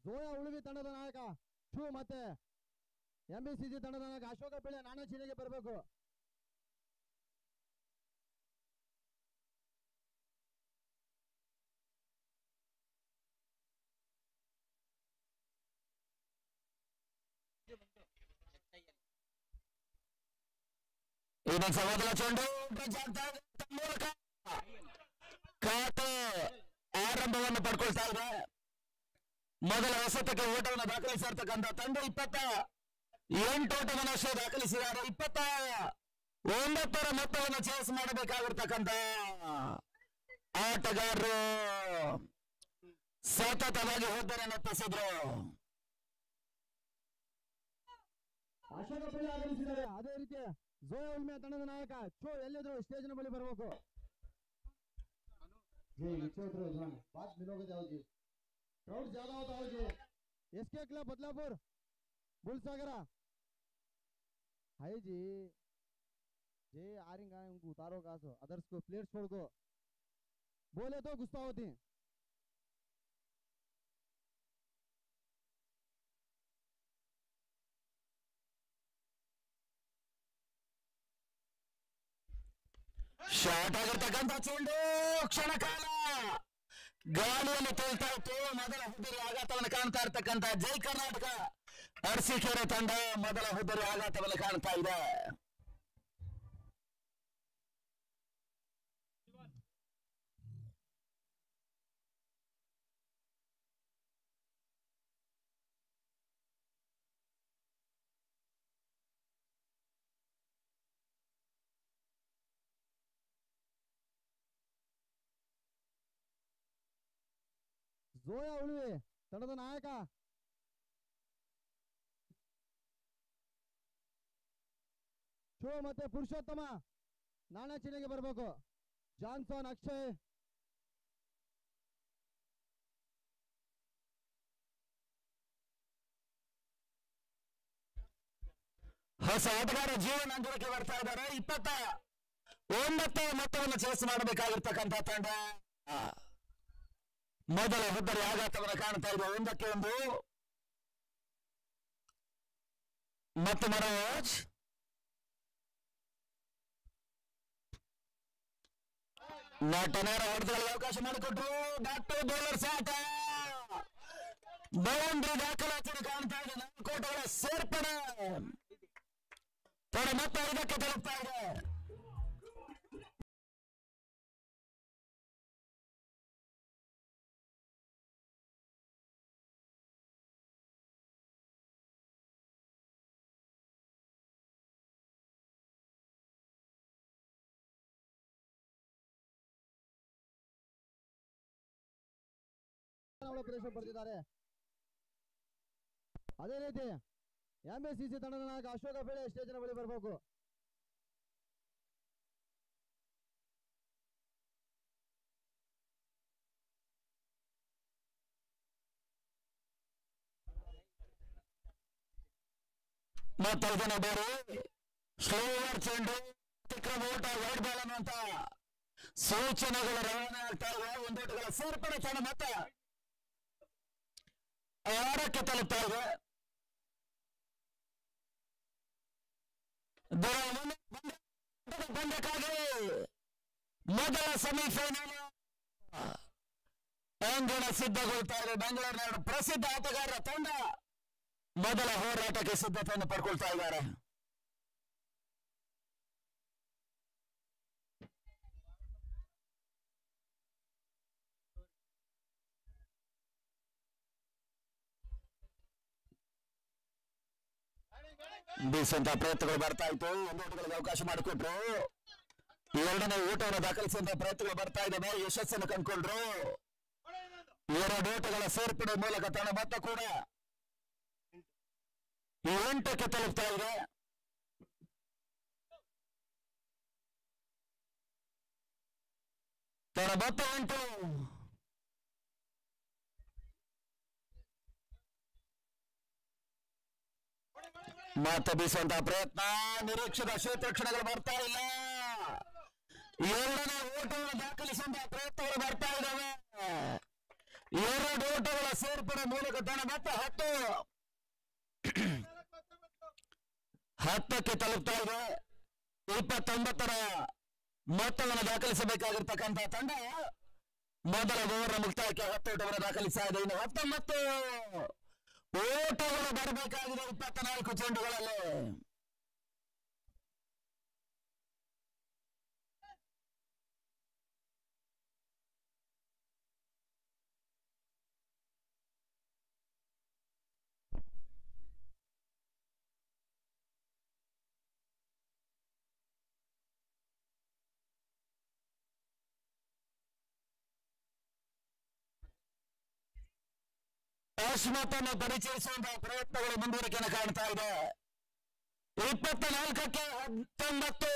ಜೋಯಾ ಉಳಿವಿ ತಂಡದ ನಾಯಕ ಶೂ ಮತ್ತೆ ಎಂಬಿಸಿಜಿ ತಂಡದ ನಾಯಕ ಅಶೋಕ ಪಿಳ್ಳೆ ನಾಣ್ಯ ಚೀನಿಗೆ ಬರಬೇಕು. ಇದನ್ನು ಸಹೋದರ ಚೆಂಡು ಮೂಲಕ ಖಾತೆ ಆರಂಭವನ್ನು ಪಡ್ಕೊಳ್ತಾ ಇದೆ. ಮೊದಲ ಹೊಸತಕ್ಕೆ ಓಟವನ್ನು ದಾಖಲಿಸಿರ್ತಕ್ಕಂಥ ತಂಡ 28 ಓಟವನ್ನು ಅಷ್ಟೇ ದಾಖಲಿಸಿದ್ದಾರೆ. 29ರ ಮೊತ್ತವನ್ನು ಚೇಸ್ ಮಾಡಬೇಕಾಗಿರ್ತಕ್ಕಂಥ ಆಟಗಾರರು ಸತತವಾಗಿ ಹೋದ್ದನ್ನು ತಪ್ಪಿಸಿದ್ರು. ಅಶೋಕ ಪಿಳ್ಳೆ ಆಗಮಿಸಿದ್ದಾರೆ. ಅದೇ ರೀತಿ ಜೋಯಾ ಉಳ್ಮೆಯ ತಂಡದ ನಾಯಕ ಚೋ ಎಲ್ಲಿದ್ರು ಸ್ಟೇಜ್ನ ಬಳಿ ಬರಬೇಕು. बात मिलोगे जाओगी क्राउड ज्यादा होता होगी. एसके क्लब बदलापुर बुलसागरा हाय जी जे आरिंगा उनको उतारो कासो अदर्स को प्लेयर्स छोड़ को बोले तो गुस्सा होती. ಶಾರ್ಟ್ ಆಗಿರ್ತಕ್ಕಂಥ ಚೆಂಡು ಕ್ಷಣ ಕಾಲ ಗಾಳಿಯಲ್ಲಿ ತೇಲ್ತಾ ಇತ್ತು. ಮೊದಲ ಹುದ್ದರಿ ಆಘಾತವನ್ನು ಕಾಣ್ತಾ ಇರ್ತಕ್ಕಂಥ ಜೈ ಕರ್ನಾಟಕ ಅರಸೀಕೆರೆ ತಂಡ ಮೊದಲ ಹುದ್ದರಿ ಆಘಾತವನ್ನು ಕಾಣ್ತಾ ಇದೆ. ಜೋಯಾ ಉಳಿವಿ ತಂಡದ ನಾಯಕ ಶೋ ಮತ್ತೆ ಪುರುಷೋತ್ತಮ ನಾಣ್ಯ ಚಿಹ್ನೆಗೆ ಬರಬೇಕು. ಜಾನ್ಸನ್ ಅಕ್ಷಯ್ ಹೊಸ ಆಟಗಾರ ಜೀವನ ಅಂಗಕ್ಕೆ ಬರ್ತಾ ಇದ್ದಾರೆ. 29 ಮೊತ್ತವನ್ನು ಚೇಸ್ ಮಾಡಬೇಕಾಗಿರ್ತಕ್ಕಂಥ ತಂಡ ಮೊದಲ ಹುದ್ದರಿ ಆಘಾತವನ್ನು ಕಾಣ್ತಾ ಇದೆ. 1-1 ಮತ್ತು ಮನೋಜ್ ನಟನೇರ ಹೊಡೆದಗಳಿಗೆ ಅವಕಾಶ ಮಾಡಿಕೊಟ್ರು. ಡಾಕ್ಟರ್ ಬೌಲರ್ ಸಾಟ ಬೌಂಡ್ರಿ ದಾಖಲಾತಿಯನ್ನು ಕಾಣ್ತಾ ಇದೆ. 4 ಓಟಗಳ ಸೇರ್ಪಡೆ ತಡ ಮತ್ತೆ 5ಕ್ಕೆ ತಲುಪ್ತಾ ಇದೆ. ಪ್ರವೇಶ ಪಡೆದಿದ್ದಾರೆ. ಅದೇ ರೀತಿ ಎಂಬಿಸಿಸಿ ತಂಡದ ನಾಯಕ ಅಶೋಕ ಪಿಳ್ಳೆ ಸ್ಟೇಜಿನ ಬಳಿ ಬರಬೇಕು. ಮತ್ತೆ ಇದನ್ನು ಬೇರೆ ಸ್ಲೋವರ್ ಚೆಂಡು ಅತಿಕ್ರಮ ಓಟ ವೈಡ್ ಬಾಲ್ ಅನ್ನುವಂತ ಸೂಚನೆಗಳು ರವಾನೆ ಆಗ್ತಾ ಇವೆ. 1 ಓಟಗಳ ಸೇರ್ಪಡೆ ತಂಡ ಮತ್ತೆ 6ಕ್ಕೆ ತಲುಪ್ತಾ ಇದೆ. ಬಂದಕ್ಕಾಗಿ ಮೊದಲ ಸೆಮಿಫೈನಲ್ ಅಂಗಣ ಸಿದ್ಧಗೊಳ್ತಾ ಇದೆ. ಬೆಂಗಳೂರಿನ ಪ್ರಸಿದ್ಧ ಆಟಗಾರರ ತಂಡ ಮೊದಲ ಹೋರಾಟಕ್ಕೆ ಸಿದ್ಧತೆಯನ್ನು ಪಡ್ಕೊಳ್ತಾ ಇದ್ದಾರೆ. ಬೀಸುವಂತಹ ಪ್ರಯತ್ನಗಳು ಬರ್ತಾ ಇತ್ತು. 1 ಓಟಗಳಿಗೆ ಅವಕಾಶ ಮಾಡಿಕೊಟ್ರು. 2ನೇ ಓಟವನ್ನು ದಾಖಲಿಸುವಂತಹ ಪ್ರಯತ್ನಗಳು ಬರ್ತಾ ಇದ್ದಾವೆ. ಯಶಸ್ಸನ್ನು ಕಂಡುಕೊಂಡ್ರು. 2 ಓಟಗಳ ಸೇರ್ಪಡೆ ಮೂಲಕ ತನ್ನ ಮೊತ್ತ ಕೂಡ 8ಕ್ಕೆ ತಲುಪ್ತಾ ಇದೆ. ತನ್ನ ಮೊತ್ತ 8. ಮತ್ತೆ ಬೀಸುವಂತಹ ಪ್ರಯತ್ನ ನಿರೀಕ್ಷಿತ ಕ್ಷೇತ್ರಕ್ಷಣಗಳು ಬರ್ತಾ ಇಲ್ಲ. 2ನೇ ಓಟವನ್ನು ದಾಖಲಿಸುವಂತಹ ಪ್ರಯತ್ನಗಳು ಬರ್ತಾ ಇದ್ದಾವೆ. 2 ಓಟಗಳ ಸೇರ್ಪಡೆ ಮೂಲಕ ತಂಡ ಮತ್ತೆ 10ಕ್ಕೆ ತಲುಪ್ತಾ ಇದೆ. 29ರ ಮೊತ್ತವನ್ನು ದಾಖಲಿಸಬೇಕಾಗಿರ್ತಕ್ಕಂಥ ತಂಡ ಮೊದಲ ಓವರ್ ಮುಕ್ತಾಯಕ್ಕೆ 10 ಓಟವನ್ನು ದಾಖಲಿಸ್ತಾ ಇದೆ. ಇನ್ನು 19 ಓಟಗಳು ಬರಬೇಕಾಗಿದೆ 24 ಚೆಂಡುಗಳಲ್ಲಿ. ಅಶ್ಮತನ್ನು ಪರಿಚಯಿಸುವಂತಹ ಪ್ರಯತ್ನಗಳು ಮುಂದುವರಿಕೆಯನ್ನು ಕಾಣ್ತಾ ಇದೆ. 24ಕ್ಕೆ 19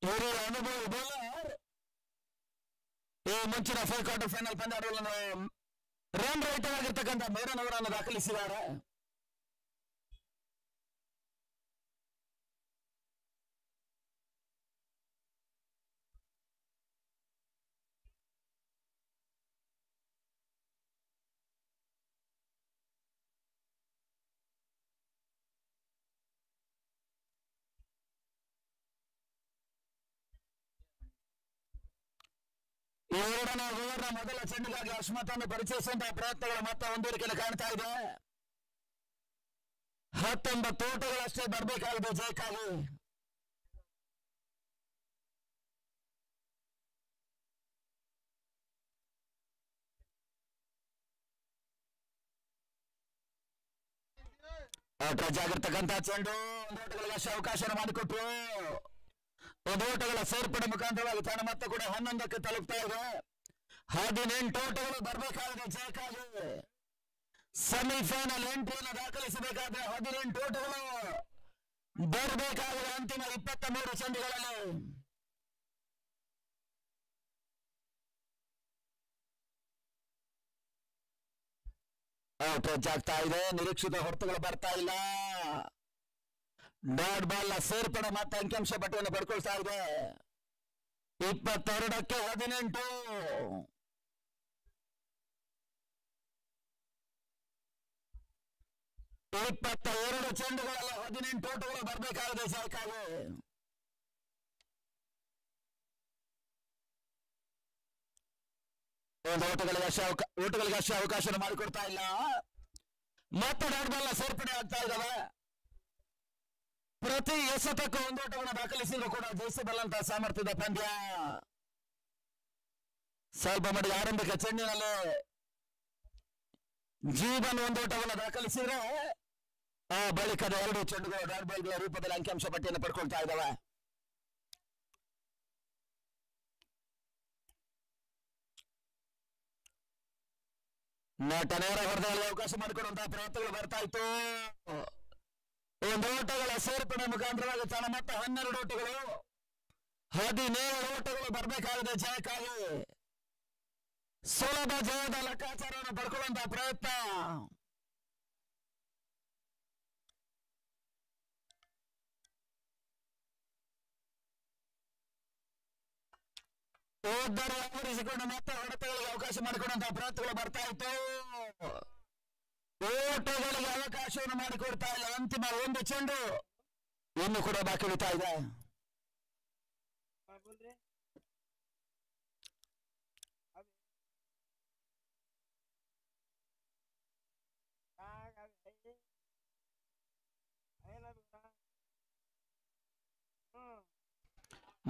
ಹಿರಿಯ ಅನುಭವಿ ಬೌಲರ್ ಈ ಮುಂಚಿನ ಕ್ವಾರ್ಟರ್ ಫೈನಲ್ ಪಂದ್ಯಾಟಗಳನ್ನು ರನ್ ರೈಟರ್ ಆಗಿರ್ತಕ್ಕಂಥ ಮೇರನ್ ಅವರನ್ನು ದಾಖಲಿಸಿದ್ದಾರೆ. ಎರಡನೇ ಓವರ್ನ ಮೊದಲ ಚೆಂಡಿಗಾಗಿ ಅಶ್ಮತನ್ನು ಪರಿಚಯಿಸುವಂತಹ ಪ್ರಯತ್ನಗಳು ಮತ್ತೆ ಮುಂದುವರಿಕೆಯನ್ನು ಕಾಣ್ತಾ ಇದೆ. 19 ಓಟಗಳಷ್ಟೇ ಬರಬೇಕಾಗಿದೆ ಜಯಕ್ಕಾಗಿ. ಔಟ್ರೇಜ್ ಆಗಿರ್ತಕ್ಕಂಥ ಚೆಂಡು ಒಂದು ಓಟಗಳಿಗೆ ಅಷ್ಟೇ ಅವಕಾಶ ಮಾಡಿಕೊಟ್ರು. ಒಂದು ಓಟಗಳ ಸೇರ್ಪಡೆ ಮುಖಾಂತರವಾಗಿ ತಂಡ ಮತ್ತೆ ಕೂಡ 11ಕ್ಕೆ ತಲುಪ್ತಾ ಇದೆ. 18 ಓಟಗಳು ಬರಬೇಕಾಗಿದೆ ಜಯಕ್ಕಾಗಿ. ಸೆಮಿಫೈನಲ್ ಎಂಟ್ರಿಯನ್ನು ದಾಖಲಿಸಬೇಕಾದ್ರೆ 18 ಓಟಗಳು ಬರಬೇಕಾಗಿದೆ ಅಂತಿಮ 23 ಚೆಂಡುಗಳಲ್ಲಿ. ಔಟ್ರೇಜ್ ಆಗ್ತಾ ಇದೆ. ನಿರೀಕ್ಷಿತ ಹೊರತುಗಳು ಬರ್ತಾ ಇಲ್ಲ. ಡಾಟ್ ಬಾಲ್ ಸೇರ್ಪಡೆ ಮತ್ತೆ ಅಂಕಿಅಂಶ ಪಟ್ಟಿಯನ್ನು ಪಡ್ಕೊಳ್ತಾ ಇದೆ. 22ಕ್ಕೆ 18. ಇಪ್ಪತ್ತೆರಡು ಚೆಂಡುಗಳಲ್ಲಿ 18 ಓಟಗಳು ಬರಬೇಕಾಗಿದೆ ಸಾಕಾಗಿ. ಒಂದು ಓಟಗಳಿಗೆ ಅಷ್ಟೇ ಅವಕಾಶ ಮಾಡಿಕೊಡ್ತಾ ಇಲ್ಲ. ಮತ್ತೆ ಡಾಟ್ ಬಾಲ್ ಸೇರ್ಪಡೆ ಆಗ್ತಾ ಇದ್ದಾವೆ. ಪ್ರತಿ ಎಸೆತಕ್ಕೂ ಒಂದು ಓಟವನ್ನು ದಾಖಲಿಸಿದ್ರು ಕೂಡ ಜಯಿಸಬಲ್ಲಂತ ಸಾಮರ್ಥ್ಯದ ಪಂದ್ಯ. ಸ್ವಲ್ಪ ಮಟ್ಟಿಗೆ ಆರಂಭಿಕ ಚೆಂಡಿನಲ್ಲಿ ಜೀವನ್ ಒಂದು ಓಟವನ್ನು ದಾಖಲಿಸಿದ್ರೆ ಆ ಬಳಿಕದ 2 ಚೆಂಡುಗಳು ಡಾಟ್ ಬಾಲ್ಗಳ ರೂಪದಲ್ಲಿ ಅಂಕಿಅಂಶ ಪಟ್ಟಿಯನ್ನು ಪಡ್ಕೊಳ್ತಾ ಇದ್ದಾವೆ. ನಟ ನೇರ ಹೊರದಲ್ಲಿ ಅವಕಾಶ ಮಾಡಿಕೊಡುವಂತಹ ಪ್ರಯತ್ನಗಳು ಬರ್ತಾ ಇತ್ತು. ಒಂದು ಓಟಗಳ ಸೇರ್ಪಡೆ ಮುಖಾಂತರವಾಗಿ ತನ್ನ ಮತ್ತೆ 12 ಓಟಗಳು 17 ಓಟಗಳು ಬರಬೇಕಾಗಿದೆ ಜಯಕ್ಕಾಗಿ. ಸುಲಭ ಜಯದ ಲೆಕ್ಕಾಚಾರವನ್ನು ಪಡ್ಕೊಳ್ಳುವಂತಹ ಪ್ರಯತ್ನ. ಓದ್ದರು ಆವರಿಸಿಕೊಂಡು ಮತ್ತೆ ಹೊಡೆತಗಳಿಗೆ ಅವಕಾಶ ಮಾಡಿಕೊಡುವಂತಹ ಪ್ರಯತ್ನಗಳು ಬರ್ತಾ ಇತ್ತು. ಓಟಗಳಿಗೆ ಅವಕಾಶವನ್ನು ಮಾಡಿಕೊಡ್ತಾ ಇಲ್ಲ. ಅಂತಿಮ ಒಂದು ಚೆಂಡು ಇನ್ನು ಕೂಡ ಬಾಕಿ ಉಳಿತಾ ಇದೆ.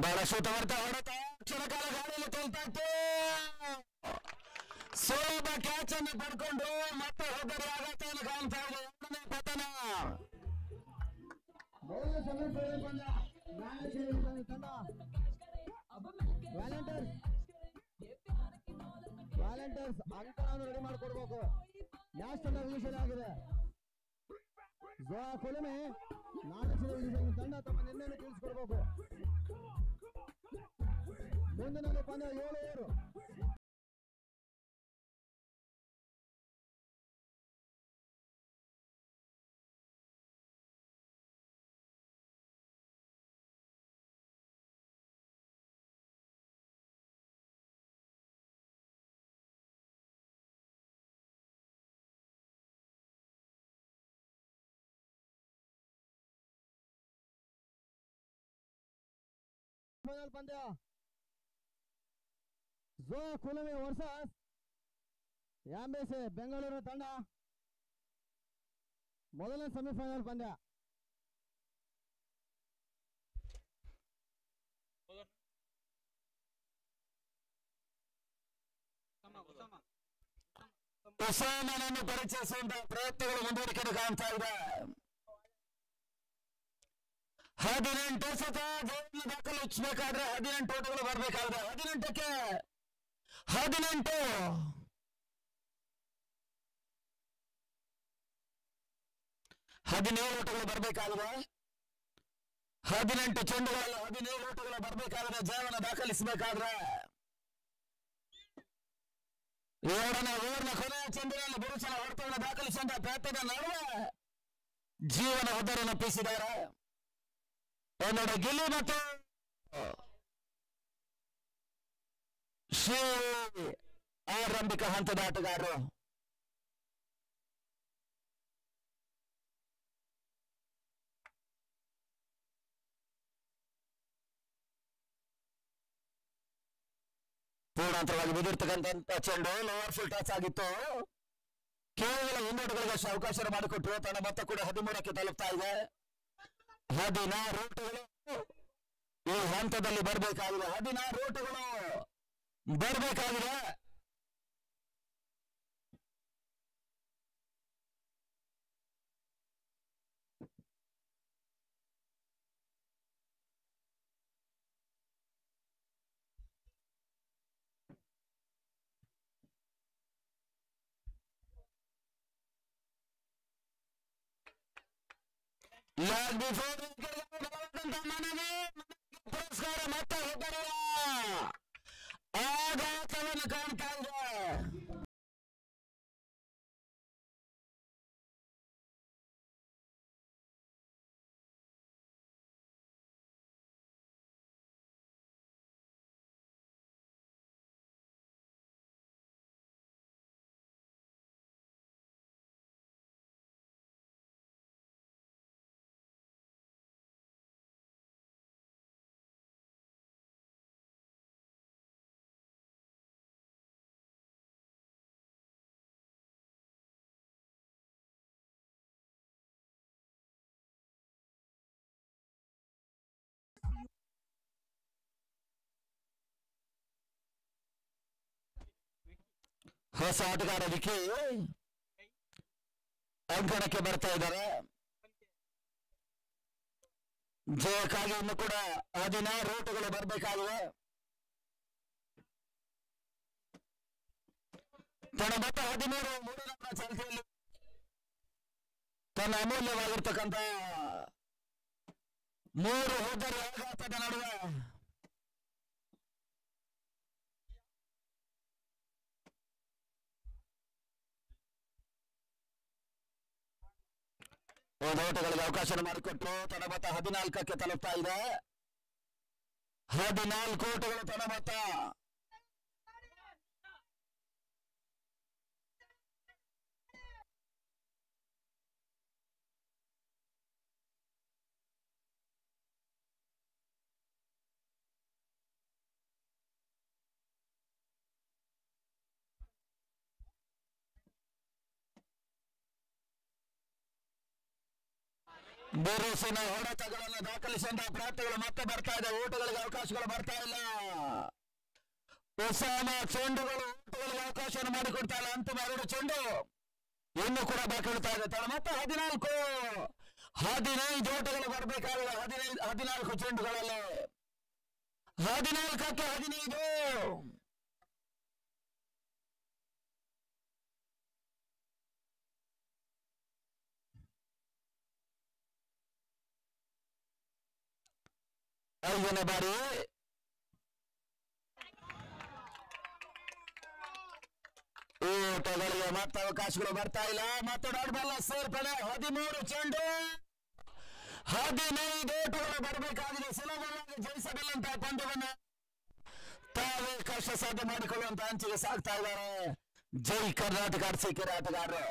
ಬಹಳ ಸೂತವರ್ತ ಹೊಡೆತ ಕ್ಷಣಕಾಲ ಗಾಳಿಯಲ್ಲಿ ತೇಲ್ತಾ ಇತ್ತು. ಸುಲಭ ಕ್ಯಾಚ್ ಅನ್ನು ಪಡ್ಕೊಂಡು ಮತ್ತೆ ಹೋದರೆ ಆಗತ್ತೆಯನ್ನು ಕಾಣ್ತಾ ಇದೆ. 2ನೇ ಪತನ. ವ್ಯಾಲೆಂಟೈನ್ಸ್ ಅಂಕಣವನ್ನು ರೆಡಿ ಮಾಡಿಕೊಡ್ಬೇಕು. ನ್ಯಾಷನಲ್ ಡಿವಿಷನ್ ಆಗಿದೆ. ಗೋವಾ ಕೊಲಮೆ ನ್ಯಾಷನಲ್ ಡಿವಿಷನ್ ತಂಡ ತಮ್ಮ ನಿರ್ಣಯ ತಿಳಿಸಿಕೊಡ್ಬೇಕು. ಮುಂದಿನ ಪಂದ್ಯ 7-7. ಸೆಮಿಫೈನಲ್ ಪಂದ್ಯ ಝೋಯಾ ಕುಲಮಿ ವರ್ಸಸ್ ಎಂಬಿಸಿ ಬೆಂಗಳೂರು ತಂಡ ಮೊದಲನೇ ಸೆಮಿಫೈನಲ್ ಪಂದ್ಯ. ಉಸಾಮನನ್ನು ಪರಿಚಯಿಸುವಂತಹ ಪ್ರಯತ್ನಗಳು ಮುಂದುವರಿಕೆಯನ್ನು ಕಾಣ್ತಾ ಇದೆ. 18 ಸತ ಜಯವನ್ನು ದಾಖಲಿಸಬೇಕಾದ್ರೆ 18 ಓಟಗಳು ಬರಬೇಕಾಗಿದೆ. 18ಕ್ಕೆ 18 17 ಓಟಗಳು ಬರಬೇಕಾಗಿದೆ. 18 ಚೆಂಡುಗಳಲ್ಲಿ 17 ಓಟಗಳು ಬರಬೇಕಾದ್ರೆ ಜಯವನ್ನು ದಾಖಲಿಸಬೇಕಾದ್ರೆ 7ನೇ ಓವರ್ನ ಕೊನೆಯ ಚೆಂಡಿನಲ್ಲಿ ಬಿರುಸಿನ ಹೊಡೆತವನ್ನು ದಾಖಲಿಸುವಂತಹ ಪ್ರಯತ್ನದ ನಡುವೆ ಜೀವನ ಉದ್ದರನ್ನಪ್ಪಿಸಿದ್ದಾರೆ. ಒಂದೆಡೆ ಗಿಲ್ಲಿ ಮತ್ತು ಶ್ರೀ ಆರಂಭಿಕ ಹಂತದ ಆಟಗಾರರು. ಪೂರ್ಣಾಂತರವಾಗಿ ಬಿದ್ದಿರ್ತಕ್ಕಂಥ ಚೆಂಡು ಲೋವರ್ ಫುಲ್ ಟಚ್ ಆಗಿತ್ತು. ಕೇವಲ ಹಿಂದೋಟಗಳಿಗೆ ಅವಕಾಶ ಮಾಡಿಕೊಟ್ರು. ತನ್ನ ಮೊತ್ತ ಕೂಡ 13ಕ್ಕೆ ತಲುಪ್ತಾ ಇದೆ. 16 ಓಟಗಳು ಈ ಹಂತದಲ್ಲಿ ಬರಬೇಕಾಗಿದೆ. 16 ಓಟಗಳು ಬರಬೇಕಾಗಿದೆ. ಪುರಸ್ಕಾರ ಮತ್ತೆ ಹೆಬ್ಬರಿಯ ಆಘಾತವನ್ನು ಕಾಣ್ತಾ ಇದೆ. ಹೊಸ ಆಟಗಾರ ವಿಕಿ ಅಂಕಣಕ್ಕೆ ಬರ್ತಾ ಇದ್ದಾರೆ. ಜಯಕ್ಕಾಗಿ ಇನ್ನು ಕೂಡ 16 ಓಟಗಳು ಬರಬೇಕಾಗಿವೆ. ತನ್ನ ಮೊತ್ತ 13 ಮೂರರ ಚಾಲ್ತಿಯಲ್ಲಿ ತನ್ನ ಅಮೂಲ್ಯವಾಗಿರ್ತಕ್ಕಂಥ 3 ಹೋದರ ಆಘಾತದ ನಡುವೆ ಓಟಗಳಿಗೆ ಅವಕಾಶ ಮಾಡಿಕೊಟ್ರು. ತನ್ನ ಮೊತ್ತ 14ಕ್ಕೆ ತಲುಪ್ತಾ ಇದೆ. 14 ಓಟಗಳು ತನ್ನ ಮೊತ್ತ. ಬಿರುಸಿನ ಹೊಡೆತಗಳನ್ನು ದಾಖಲಿಸುವಂತಹ ಪ್ರಯತ್ನಗಳು ಮತ್ತೆ ಬರ್ತಾ ಇದೆ. ಓಟಗಳಿಗೆ ಅವಕಾಶಗಳು ಬರ್ತಾ ಇಲ್ಲ. ಉಸಾಮ ಚೆಂಡುಗಳು ಓಟಗಳಿಗೆ ಅವಕಾಶವನ್ನು ಮಾಡಿಕೊಡ್ತಾ ಇಲ್ಲ. ಅಂತಿಮ 2 ಚೆಂಡು ಇನ್ನು ಕೂಡ ಬಾಕಿ ಉಳಿತಾ ಇದೆ. ತನ್ನ ಮತ್ತೆ 15 ಓಟಗಳು ಬರಬೇಕಾಗಿದೆ. 14 ಚೆಂಡುಗಳಲ್ಲಿ 14ಕ್ಕೆ 15. ಐದನೇ ಬಾರಿ ಓಟಗಳಿಗೆ ಮತ್ತೆ ಅವಕಾಶಗಳು ಬರ್ತಾ ಇಲ್ಲ. ಮತ್ತು ಡಾಟ್ ಬಾಲ್ ಸೇರ್ಪಡೆ. 13 ಚೆಂಡು 15 ಓಟಗಳು ಬರಬೇಕಾಗಿದೆ. ಸುಲಭವಾಗಿ ಜಯಿಸಬಲ್ಲಂತಹ ಪಂದ್ಯವನ್ನು ತಾವೇ ಕಷ್ಟ ಸಾಧ್ಯ ಮಾಡಿಕೊಳ್ಳುವಂತ ಅಂಚಿಗೆ ಸಾಗ್ತಾ ಇದ್ದಾರೆ ಜೈ ಕರ್ನಾಟಕ ಅರಸೀಕೆರೆ ಆಟಗಾರರು.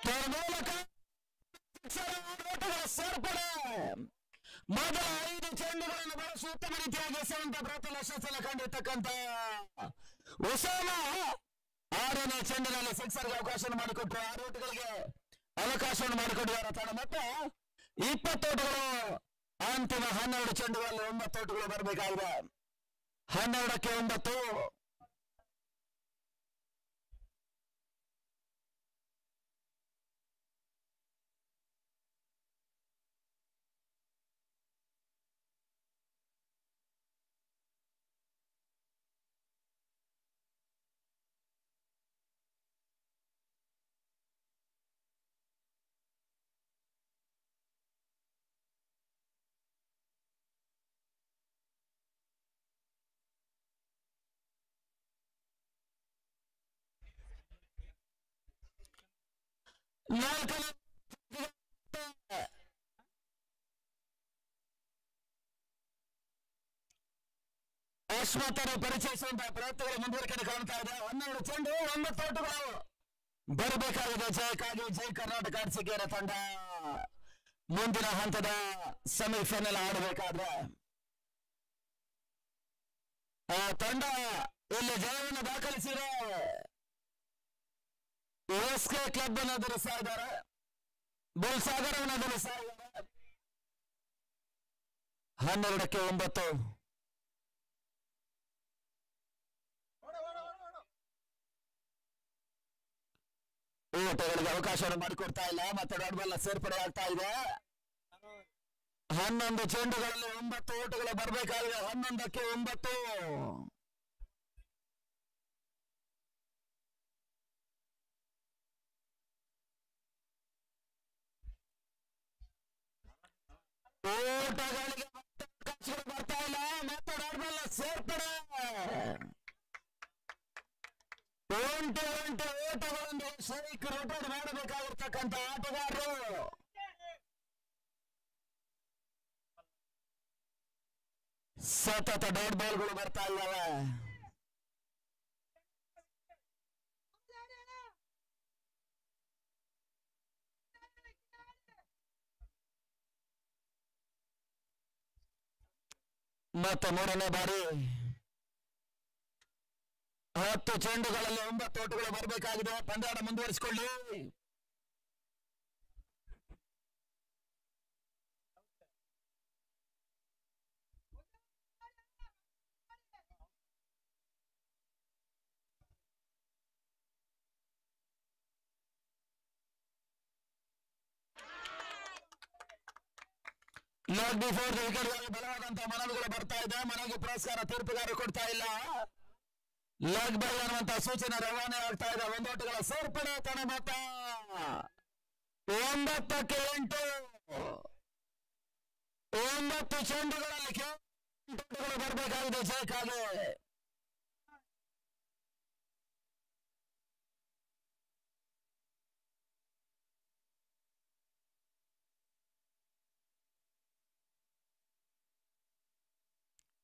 ಮೂಲಕ ಸೇರ್ಪಡೆ. ಮೊದಲ 5 ಚೆಂಡುಗಳನ್ನು ಬಳಸಿ ಉತ್ತಮ ರೀತಿಯಾಗಿ ಎಸೆಯುವಂತ ಪ್ರಯತ್ನ ಸಲ ಕಂಡಿರ್ತಕ್ಕಂಥ ಉಸಾಮ 6ನೇ ಚೆಂಡಿನಲ್ಲಿ ಸಿಕ್ಸರ್ಗೆ ಅವಕಾಶವನ್ನು ಮಾಡಿಕೊಟ್ಟರು. 6 ಓಟುಗಳಿಗೆ ಅವಕಾಶವನ್ನು ಮಾಡಿಕೊಟ್ಟಿದ್ದಾರೆ ತಂಡ. ಮತ್ತೆ 20 ಓಟುಗಳು ಅಂತಿಮ 12 ಚೆಂಡುಗಳಲ್ಲಿ 9 ಓಟುಗಳು ಬರಬೇಕಾಗಿದೆ. 12ಕ್ಕೆ 9. ಅಶ್ವತ್ಥನ ಪರಿಚಯಿಸುವಂತಹ ಪ್ರಯತ್ನಗಳು ಮುಂದುವರಿಕೆ ಕಾಣ್ತಾ ಇದೆ. 12 ಚೆಂಡು 9 ಓಟುಗಳು ಬರಬೇಕಾಗಿದೆ ಜಯಕ್ಕಾಗಿ. ಜೈ ಕರ್ನಾಟಕ ಆರ್ಸಿಕೆಯರ ತಂಡ ಮುಂದಿನ ಹಂತದ ಸೆಮಿಫೈನಲ್ ಆಡಬೇಕಾದ್ರೆ ಆ ತಂಡ ಇಲ್ಲಿ ಜಯವನ್ನು ದಾಖಲಿಸಿದೆ. ಎಸ್ಕೆ ಕ್ಲಬ್ ಅನ್ನು ಎದುರಿಸ್ತಾ ಇದ್ದಾರೆ. ಬುಲ್ಸಾಗರವನ್ನು ಎದುರಿಸ್ತಾ ಇದ್ದಾರೆ. 12ಕ್ಕೆ 9. ಓಟಗಳಿಗೆ ಅವಕಾಶವನ್ನು ಮಾಡಿಕೊಡ್ತಾ ಇಲ್ಲ. ಮತ್ತೆ ಡಾಟ್ ಬಾಲ್ ಸೇರ್ಪಡೆ ಆಗ್ತಾ ಇದೆ. 11 ಚೆಂಡುಗಳಲ್ಲಿ 9 ಓಟಗಳು ಬರಬೇಕಾಗಿದೆ. 11ಕ್ಕೆ 9. ಓಟಗಳಿಗೆ ಬರ್ತಾ ಇಲ್ಲ. ಮತ್ತೆ ಡಾಟ್ ಬಾಲ್ ಸೇರ್ಪಡೆ. 20 ಓಟಗಳೊಂದಿಗೆ ಶರೀಕ್ ರಿಪೋರ್ಟ್ ಮಾಡಬೇಕಾಗಿರ್ತಕ್ಕಂಥ ಆಟಗಾರರು ಸತತ ಡಾಟ್ ಬಾಲ್ಗಳು ಬರ್ತಾ ಇದ್ದಾವೆ. ಮತ್ತೆ 3ನೇ ಬಾರಿ 10 ಚೆಂಡುಗಳಲ್ಲಿ 9 ಓಟಗಳು ಬರಬೇಕಾಗಿದೆ. ಪಂದ್ಯಾಟ ಮುಂದುವರಿಸಿಕೊಳ್ಳಿ. ಲಾಗ್ ಬಿಫೋರ್ ವಿಕೆಟ್ ಬಲವಾದಂತಹ ಮನವಿಗಳು ಬರ್ತಾ ಇದೆ. ಮನೆಗೆ ಪುರಸ್ಕಾರ ತೀರ್ಪುಗಾರ ಕೊಡ್ತಾ ಇಲ್ಲ. ಲೆಗ್ ಬೈ ಅನ್ನುವಂತ ಸೂಚನೆ ರವಾನೆ ಆಗ್ತಾ ಇದೆ. 1 ಓಟಗಳ ಸೇರ್ಪಡೆ. ತನ ಮತ 9ಕ್ಕೆ 8. 9 ಚೆಂಡುಗಳಲ್ಲಿ 8 ಓಟಗಳು ಬರಬೇಕಾಗಿದೆ ಜಯಕ್ಕಾಗಿ.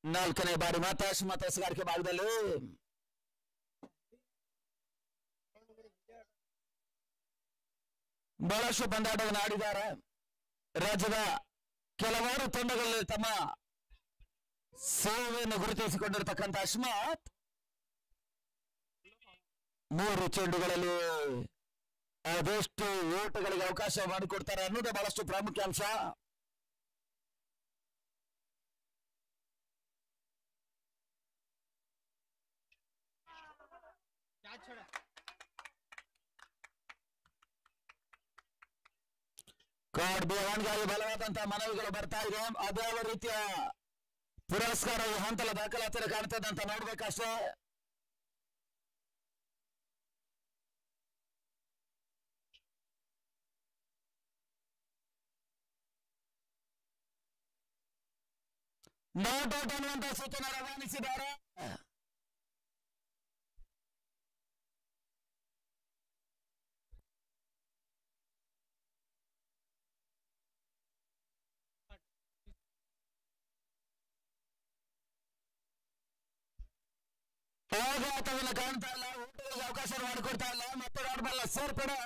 ನಾಲ್ಕನೇ ಬಾರಿ ಮತ್ತೆ ಎಸಗಾರಿಕೆ ಭಾಗದಲ್ಲಿ ಬಹಳಷ್ಟು ಪಂದ್ಯಾಟವನ್ನು ಆಡಿದ್ದಾರೆ. ರಾಜ್ಯದ ಕೆಲವಾರು ತಂಡಗಳಲ್ಲಿ ತಮ್ಮ ಸೇವೆಯನ್ನು ಗುರುತಿಸಿಕೊಂಡಿರತಕ್ಕಂಥ ಅಶ್ಮತ್ 3 ಚೆಂಡುಗಳಲ್ಲಿ ಅದೆಷ್ಟು ಓಟಗಳಿಗೆ ಅವಕಾಶ ಮಾಡಿಕೊಡ್ತಾರೆ ಅನ್ನೋದು ಬಹಳಷ್ಟು ಪ್ರಾಮುಖ್ಯಾಂಶ. ಕಾರ್ಡ್ ಬಿಹಾನ್ಗಾಗಿ ಬಲವಾದಂತಹ ಮನವಿಗಳು ಬರ್ತಾ ಇದೆ. ಅದ್ಯಾವ ರೀತಿಯ ಪುರಸ್ಕಾರ ಈ ಹಂತದ ದಾಖಲಾತಿ ಕಾಣ್ತದೆ ಅಂತ ನೋಡ್ಬೇಕಷ್ಟೇ. ನಾಟ್ ಔಟ್ ಅನ್ನುವಂತ ಸೂಚನೆ ರವಾನಿಸಿದ್ದಾರೆ. ಆಘಾತವನ್ನು ಕಾಣ್ತಾ ಇಲ್ಲ. ಊಟಗಳಿಗೆ ಅವಕಾಶ ಮಾಡಿಕೊಡ್ತಾ ಇಲ್ಲ. ಮತ್ತೆ ಡಾಟ್ ಬಾಲ್ ಸೇರ್ಪಡೆ.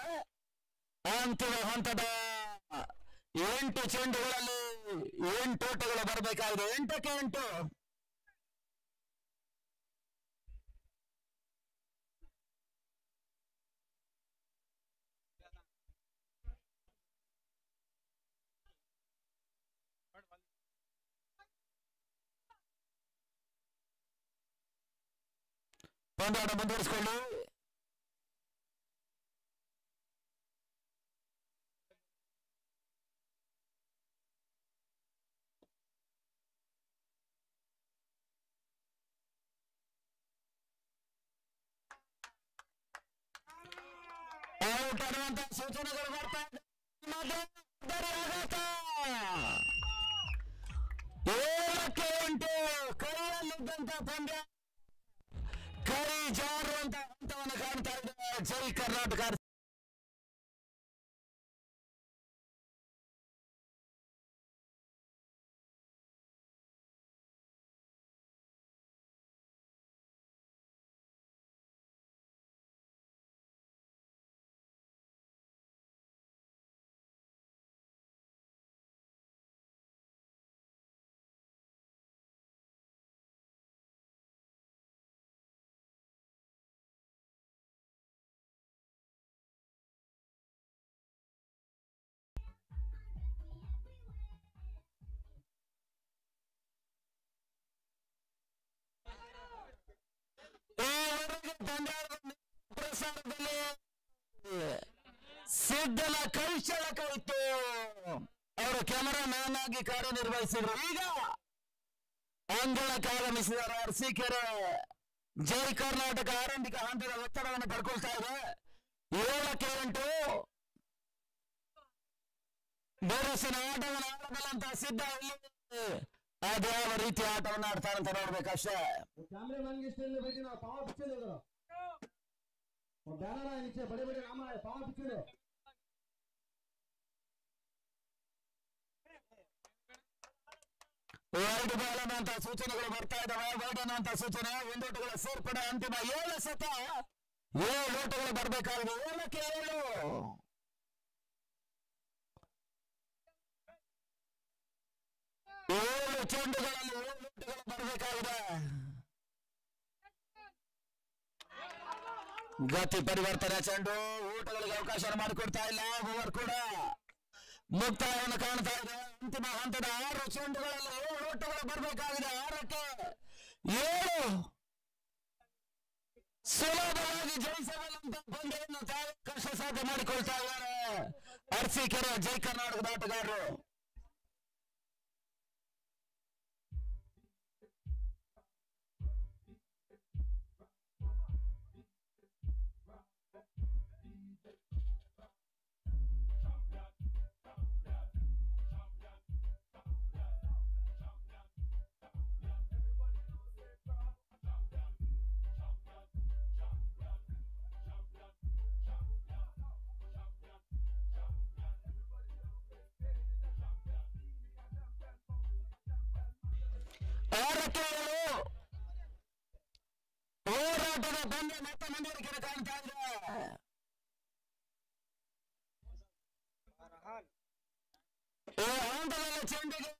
ಅಂತಿಮ ಹಂತದ 8 ಚೆಂಡುಗಳಲ್ಲಿ 8 ಓಟಗಳು ಬರಬೇಕಾಗಿದೆ. 8ಕ್ಕೆ 8. ಪಂದ್ಯಾಟ ಮುಂದುವರಿಸಿಕೊಳ್ಳಿ. ಔಟ್ ಅನ್ನುವಂತ ಸೂಚನೆಗಳು ಬರ್ತಾ ಇದೆ. 7ಕ್ಕೆ 8. ಕೈಯಲ್ಲಿದ್ದಂತ ಪಂದ್ಯ ಕೈ ಜಾರುವಂತ ಹಂತವನ್ನು ಕಾಣ್ತಾ ಇದೆ. ಜೈ ಕರ್ನಾಟಕ. ಪ್ರಸಾರದಲ್ಲಿ ಸಿದ್ದನ ಕೈಚಳಕ ಇತ್ತು. ಅವರು ಕ್ಯಾಮರಾ ಮ್ಯಾನ್ ಆಗಿ ಕಾರ್ಯನಿರ್ವಹಿಸಿದ್ರು. ಈಗ ಅಂಗಳಕ್ಕೆ ಆಗಮಿಸಿದ್ದಾರೆ ಅರಸೀಕೆರೆ. ಜೈ ಕರ್ನಾಟಕ ಆರಂಭಿಕ ಹಂತದ ಒತ್ತಡವನ್ನು ಪಡ್ಕೊಳ್ತಾ ಇದೆ. 7ಕ್ಕೆ 8. ಬೇರಸಿನ ಆಟವನ್ನು ಆಡಬಲ್ಲಂತ ಸಿದ್ಧ ಇಲ್ಲಿ ಅದು ಯಾವ ರೀತಿ ಆಟವನ್ನು ಆಡ್ತಾರಂತ ನೋಡ್ಬೇಕಷ್ಟೇ. ವೈಡ್ ಬಾಲ್ ಅನ್ನುವಂತ ಸೂಚನೆಗಳು ಬರ್ತಾ ಇದಾವೆ. ವೈಡ್ ಅನ್ನುವಂತ ಸೂಚನೆ. 1 ಓಟಗಳ ಸೇರ್ಪಡೆ. ಅಂತಿಮ 7 ಸತ 7 ಓಟಗಳು ಬರಬೇಕಾಗಿದೆ. 7ಕ್ಕೆ 7. 7 ಚೆಂಡುಗಳಲ್ಲಿ 7 ಓಟಗಳು ಬರಬೇಕಾಗಿದೆ. ಗತಿ ಪರಿವರ್ತನೆ ಚೆಂಡು. ಓಟಗಳಿಗೆ ಅವಕಾಶ ಮಾಡಿಕೊಡ್ತಾ ಇಲ್ಲ. ಓವರ್ ಕೂಡ ಮುಕ್ತಾಯವನ್ನು ಕಾಣ್ತಾ ಇದೆ. ಅಂತಿಮ ಹಂತದ 6 ಚೆಂಡುಗಳಲ್ಲಿ 7 ಓಟಗಳು ಬರಬೇಕಾಗಿದೆ. 6ಕ್ಕೆ 7. ಸುಲಭವಾಗಿ ಜಯಿಸಬಲ್ಲಂತ ಪಂದ್ಯವನ್ನು ತಾವು ಕಷ್ಟ ಸಾಧ್ಯ ಮಾಡಿಕೊಳ್ತಾ ಇದ್ದಾರೆ ಅರಸೀಕೆರೆ ಜೈ ಕರ್ನಾಟಕದ ಆಟಗಾರರು. ಹೋರಾಟದ ಪಂದ್ಯ ಮತ್ತೆ ಮುಂದುವರಿಕೆ ಕಾಣ್ತಾ ಇದೆ. ಹಂತದಲ್ಲಿ ಚೆಂಡಿಗೆ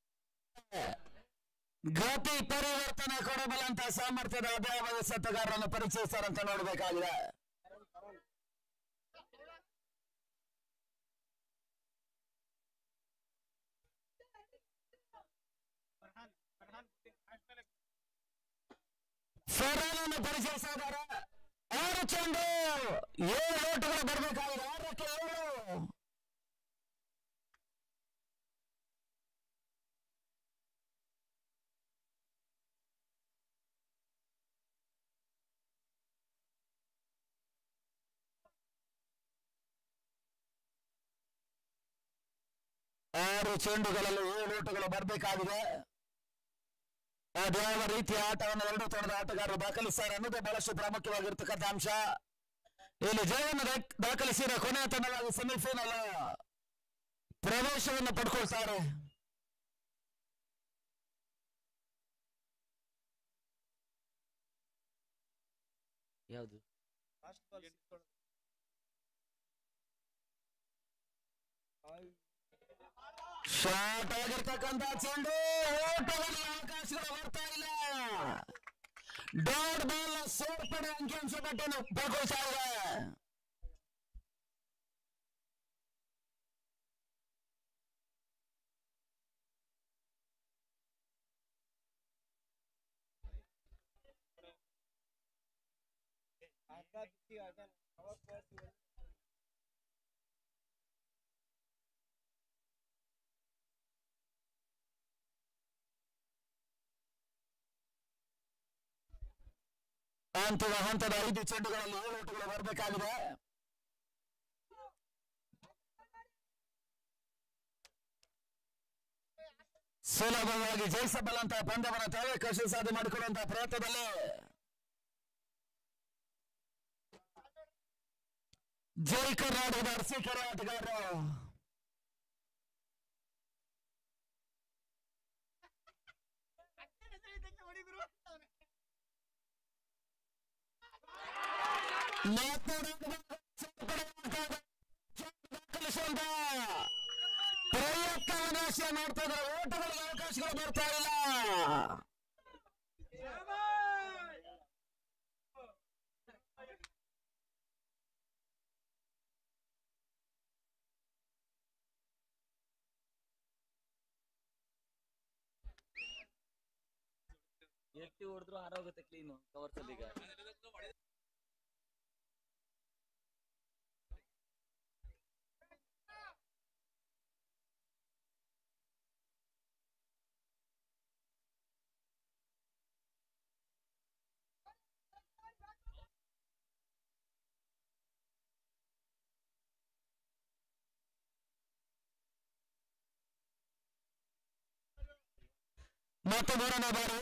ಗತಿ ಪರಿವರ್ತನೆ ಕೊಡಬಲ್ಲಂತ ಸಾಮರ್ಥ್ಯದ ಅಭಾವದ ಸತ್ತಗಾರರನ್ನು ಪರಿಚಯಿಸ್ತಾರಂತ ನೋಡಬೇಕಾಗಿದೆ. ಫರಾನನ್ನು ಪರಿಚಯಿಸ್ತಾ ಇದ್ದಾರೆ. 6 ಚೆಂಡು 7 ಓಟಗಳು ಬರಬೇಕಾಗಿದೆ. 6ಕ್ಕೆ 7. ಆರು ಚೆಂಡುಗಳಲ್ಲಿ 7 ಓಟಗಳು ಬರಬೇಕಾಗಿದೆ. ಅದ್ಯಾವ ರೀತಿಯ ಆಟವನ್ನು 2 ತಂಡದ ಆಟಗಾರರು ದಾಖಲಿಸ್ತಾರೆ ಅನ್ನೋದೇ ಬಹಳಷ್ಟು ಪ್ರಾಮುಖ್ಯವಾಗಿರ್ತಕ್ಕಂಥ ಅಂಶ. ಇಲ್ಲಿ ಜಯವನ್ನು ದಾಖಲಿಸಿದ ಕೊನೆಯ ತಂಡವಾಗಿ ಸೆಮಿಫೈನಲ್ ಪ್ರವೇಶವನ್ನು ಪಡ್ಕೊಳ್ತಾರೆ. ಯಾವುದು ಶಾರ್ಟ್ ಆಗಿರ್ತಕ್ಕಂಥ ಚೆಂಡು ಓಟದಲ್ಲಿ ಅವಕಾಶಗಳು ಬರ್ತಾ ಇಲ್ಲ. ಡಾಟ್ ಬಾಲ್ ಸೇರ್ಪಡೆ ಅಂಕಿಅಂಶ ಪಟ್ಟಿಯನ್ನು ಪಡ್ಕೊಳ್ತಾ ಇದೆ. ಅಂತಿಮ ಹಂತದ 5 ಚೆಂಡುಗಳಲ್ಲಿ 7 ಓಟಗಳು ಬರಬೇಕಾಗಿದೆ. ಸುಲಭವಾಗಿ ಜಯಿಸಬಲ್ಲಂತಹ ಪಂದ್ಯವನ್ನು ತಾವೇ ಕಷ್ಟ ಸಾಧನೆ ಮಾಡಿಕೊಳ್ಳುವಂತಹ ಪ್ರಯತ್ನದಲ್ಲಿ ಜೈ ಕರ್ನಾಟಕದ ಅರಸೀಕೆರೆ ಆಟಗಾರರು ಪ್ರಯತ್ನವನ್ನ ಮಾಡ್ತಾ ಇದ್ದಾರೆ. ಓಟಗಳಿಗೆ ಅವಕಾಶಗಳು ಬರ್ತಾ ಇಲ್ಲ. ಎತ್ತಿ ಹೊಡೆದ್ರು ಹಾರೋಗುತ್ತೆ ಕ್ಲೀನು ಕವರ್ಸ್ ಅಲ್ಲಿ. ಈಗ ಮತ್ತು 3ನೇ ಬಾರಿ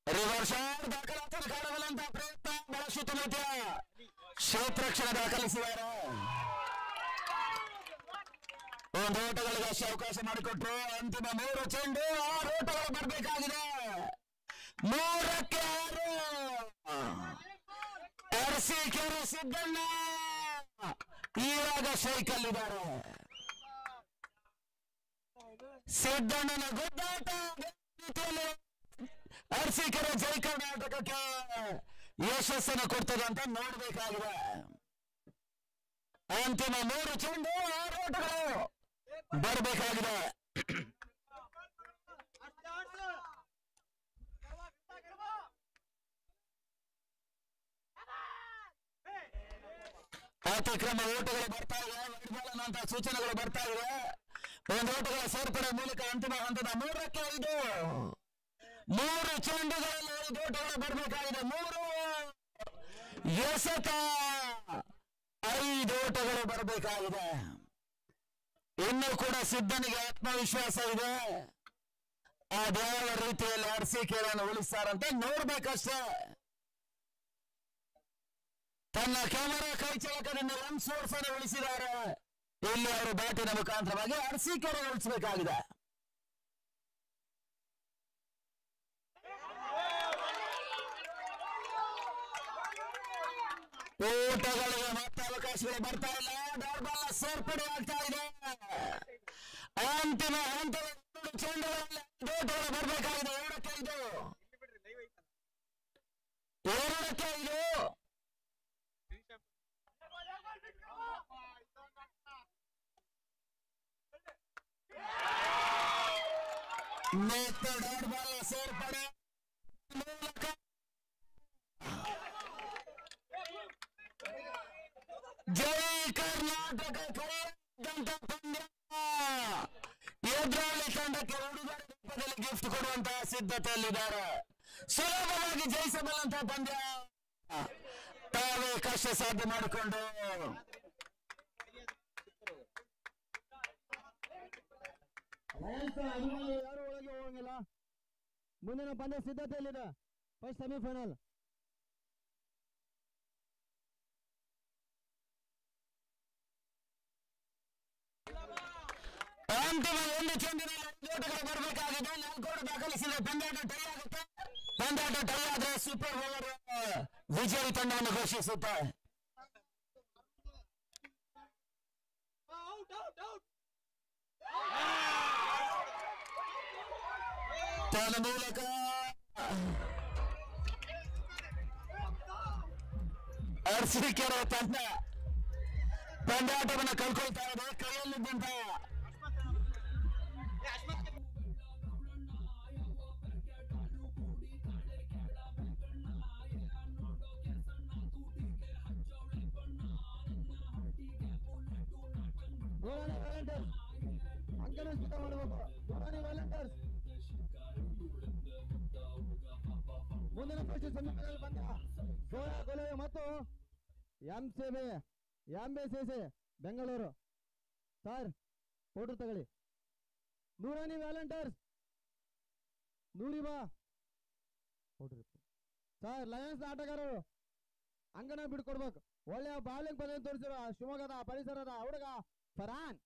ರಿವರ್ಸ್ ದಾಖಲಾತಿ ಕಾಣಬಲ್ಲಂತಹ ಪ್ರಯತ್ನ ಬಳಸುತ್ತ ಮಧ್ಯ ಕ್ಷೇತ್ರಕ್ಷಣೆ ದಾಖಲಿಸಿದ್ದಾರೆ. ಒಂದು ಓಟಗಳಿಗೆ ಅಷ್ಟೇ ಅವಕಾಶ ಮಾಡಿಕೊಟ್ರು. ಅಂತಿಮ 3 ಚೆಂಡು 6 ಓಟಗಳು ಬರಬೇಕಾಗಿದೆ. 3ಕ್ಕೆ 6 ಅರಸೀಕೆರೆ ಸಿದ್ದಣ್ಣ ಇವಾಗ ಸೈಕಲ್ಲಿದ್ದಾರೆ. ಸಿದ್ದಣ್ಣನ ಗುದ್ದಾಟ ಅರಸೀಕೆರೆ ಜೈ ಕರ್ನಾಟಕಕ್ಕೆ ಯಶಸ್ಸನ್ನು ಕೊಡ್ತದೆ ಅಂತ ನೋಡಬೇಕಾಗಿದೆ. ಅಂತಿಮ 3 ಚೆಂಡು 6 ಓಟಗಳು ಬರಬೇಕಾಗಿದೆ. ಅತಿಕ್ರಮ ಓಟಗಳು ಬರ್ತಾ ಇವೆ. ವೈಡ್ಬಾಲನ್ ಸೂಚನೆಗಳು ಬರ್ತಾ ಇವೆ. ಒಂದು ಓಟಗಳ ಸೇರ್ಪಡೆ ಮೂಲಕ ಅಂತಿಮ ಹಂತದ 3ಕ್ಕೆ 5 3 ಚೆಂಡುಗಳಲ್ಲಿ 5 ಓಟಗಳು ಬರಬೇಕಾಗಿದೆ. 3 ಎಸೆತ 5 ಓಟಗಳು ಬರಬೇಕಾಗಿದೆ. ಇನ್ನೂ ಕೂಡ ಸಿದ್ದನಿಗೆ ಆತ್ಮವಿಶ್ವಾಸ ಇದೆ. ಅದ್ಯಾವ ರೀತಿಯಲ್ಲಿ ಅರಸೀಕೆರೆಯನ್ನು ಉಳಿಸ್ತಾರಂತ ನೋಡ್ಬೇಕಷ್ಟೇ. ತನ್ನ ಕ್ಯಾಮೆರಾ ಕೈ ಚಾಲಕದಿಂದ ರನ್ ಸೋರ್ಸ್ ಅನ್ನು ಉಳಿಸಿದ್ದಾರೆ. ಇಲ್ಲಿ ಅವರು ಬ್ಯಾಟಿನ ಮುಖಾಂತರವಾಗಿ ಅರಸೀಕೆರೆ ಉಳಿಸಬೇಕಾಗಿದೆ. ಓಟಗಳಿಗೆ ಮತ್ತೆ ಅವಕಾಶಗಳು ಬರ್ತಾ ಇಲ್ಲ. ಡಾಟ್ ಬಾಲ್ ಸೇರ್ಪಡೆ ಆಗ್ತಾ ಇದೆ. ಅಂತಿಮ ಹಂತದ 2 ಚೆಂಡುಗಳಲ್ಲಿ 5 ಓಟಗಳು ಬರಬೇಕಾಗಿದೆ. 2ಕ್ಕೆ 5 ಮತ್ತೆ ಡಾಟ್ ಬಾಲ್ ಸೇರ್ಪಡೆ ಮೂಲಕ ಜೈ ಕರ್ನಾಟಕ ಕರೆದಂತ ಪಂದ್ಯ ಎದುರಾಳಿ ತಂಡಕ್ಕೆ ಉಡುಗೊರೆ ರೂಪದಲ್ಲಿ ಗಿಫ್ಟ್ ಕೊಡುವಂತಹ ಸಿದ್ಧತೆಯಲ್ಲಿದ್ದಾರೆ. ಸುಲಭವಾಗಿ ಜಯಿಸಬಲ್ಲಂತಹ ಪಂದ್ಯ ತಾವೇ ಕಷ್ಟ ಸಾಧ್ಯ ಮಾಡಿಕೊಂಡು ಯಾರು ಒಳಗೆ ಹೋಗಂಗಿಲ್ಲ. ಮುಂದಿನ ಪಂದ್ಯ ಸಿದ್ಧತೆಯಲ್ಲಿದೆ. First semifinal. ಅಂತಿಮ 1 ಚೆಂಡಿನಲ್ಲಿ 5 ಓಟಗಳು ಬರಬೇಕಾಗಿದೆ. 4 ಓಟ ದಾಖಲಿಸಿದ ಪಂದ್ಯಾಟ ಟೈ ಆಗುತ್ತೆ. ಪಂದ್ಯಾಟ ಟೈ ಆದ್ರೆ ಸೂಪರ್ ಓವರ್ ವಿಜಯಿ ತಂಡವನ್ನು ಘೋಷಿಸುತ್ತೆ. ಮೂಲಕ ಅರಸೀಕೆರೆ ತಂಡ ಪಂದ್ಯಾಟವನ್ನು ಕಳ್ಕೊಳ್ತಾ ಇದೆ. ಕೈಯಲ್ಲಿದ್ದಂತ ಮುಂದಿನ ಸೆಮಿಫೈನಲ್ ಬಂದ ಸೋಯಾ ಕೊಲೆಯ ಮತ್ತು ಎಂಬಿಸಿಸಿ ಬೆಂಗಳೂರು. ಸರ್ ಫೋಟೋ ತಗೊಳ್ಳಿ. ನೂರಾನಿ ವ್ಯಾಲೆಂಟರ್ಸ್ ನೂರಿಬಾ ಸರ್. ಲಯನ್ಸ್ ಆಟಗಾರರು ಅಂಗನ ಬಿಡ್ಕೊಡ್ಬೇಕು. ಒಳ್ಳೆಯ ಬಾಲಿಂಗ್ ಪದ ತೋರಿಸಿರೋ ಶಿವಮೊಗ್ಗದ ಪರಿಸರದ ಹುಡುಗ ಫರಾನ್.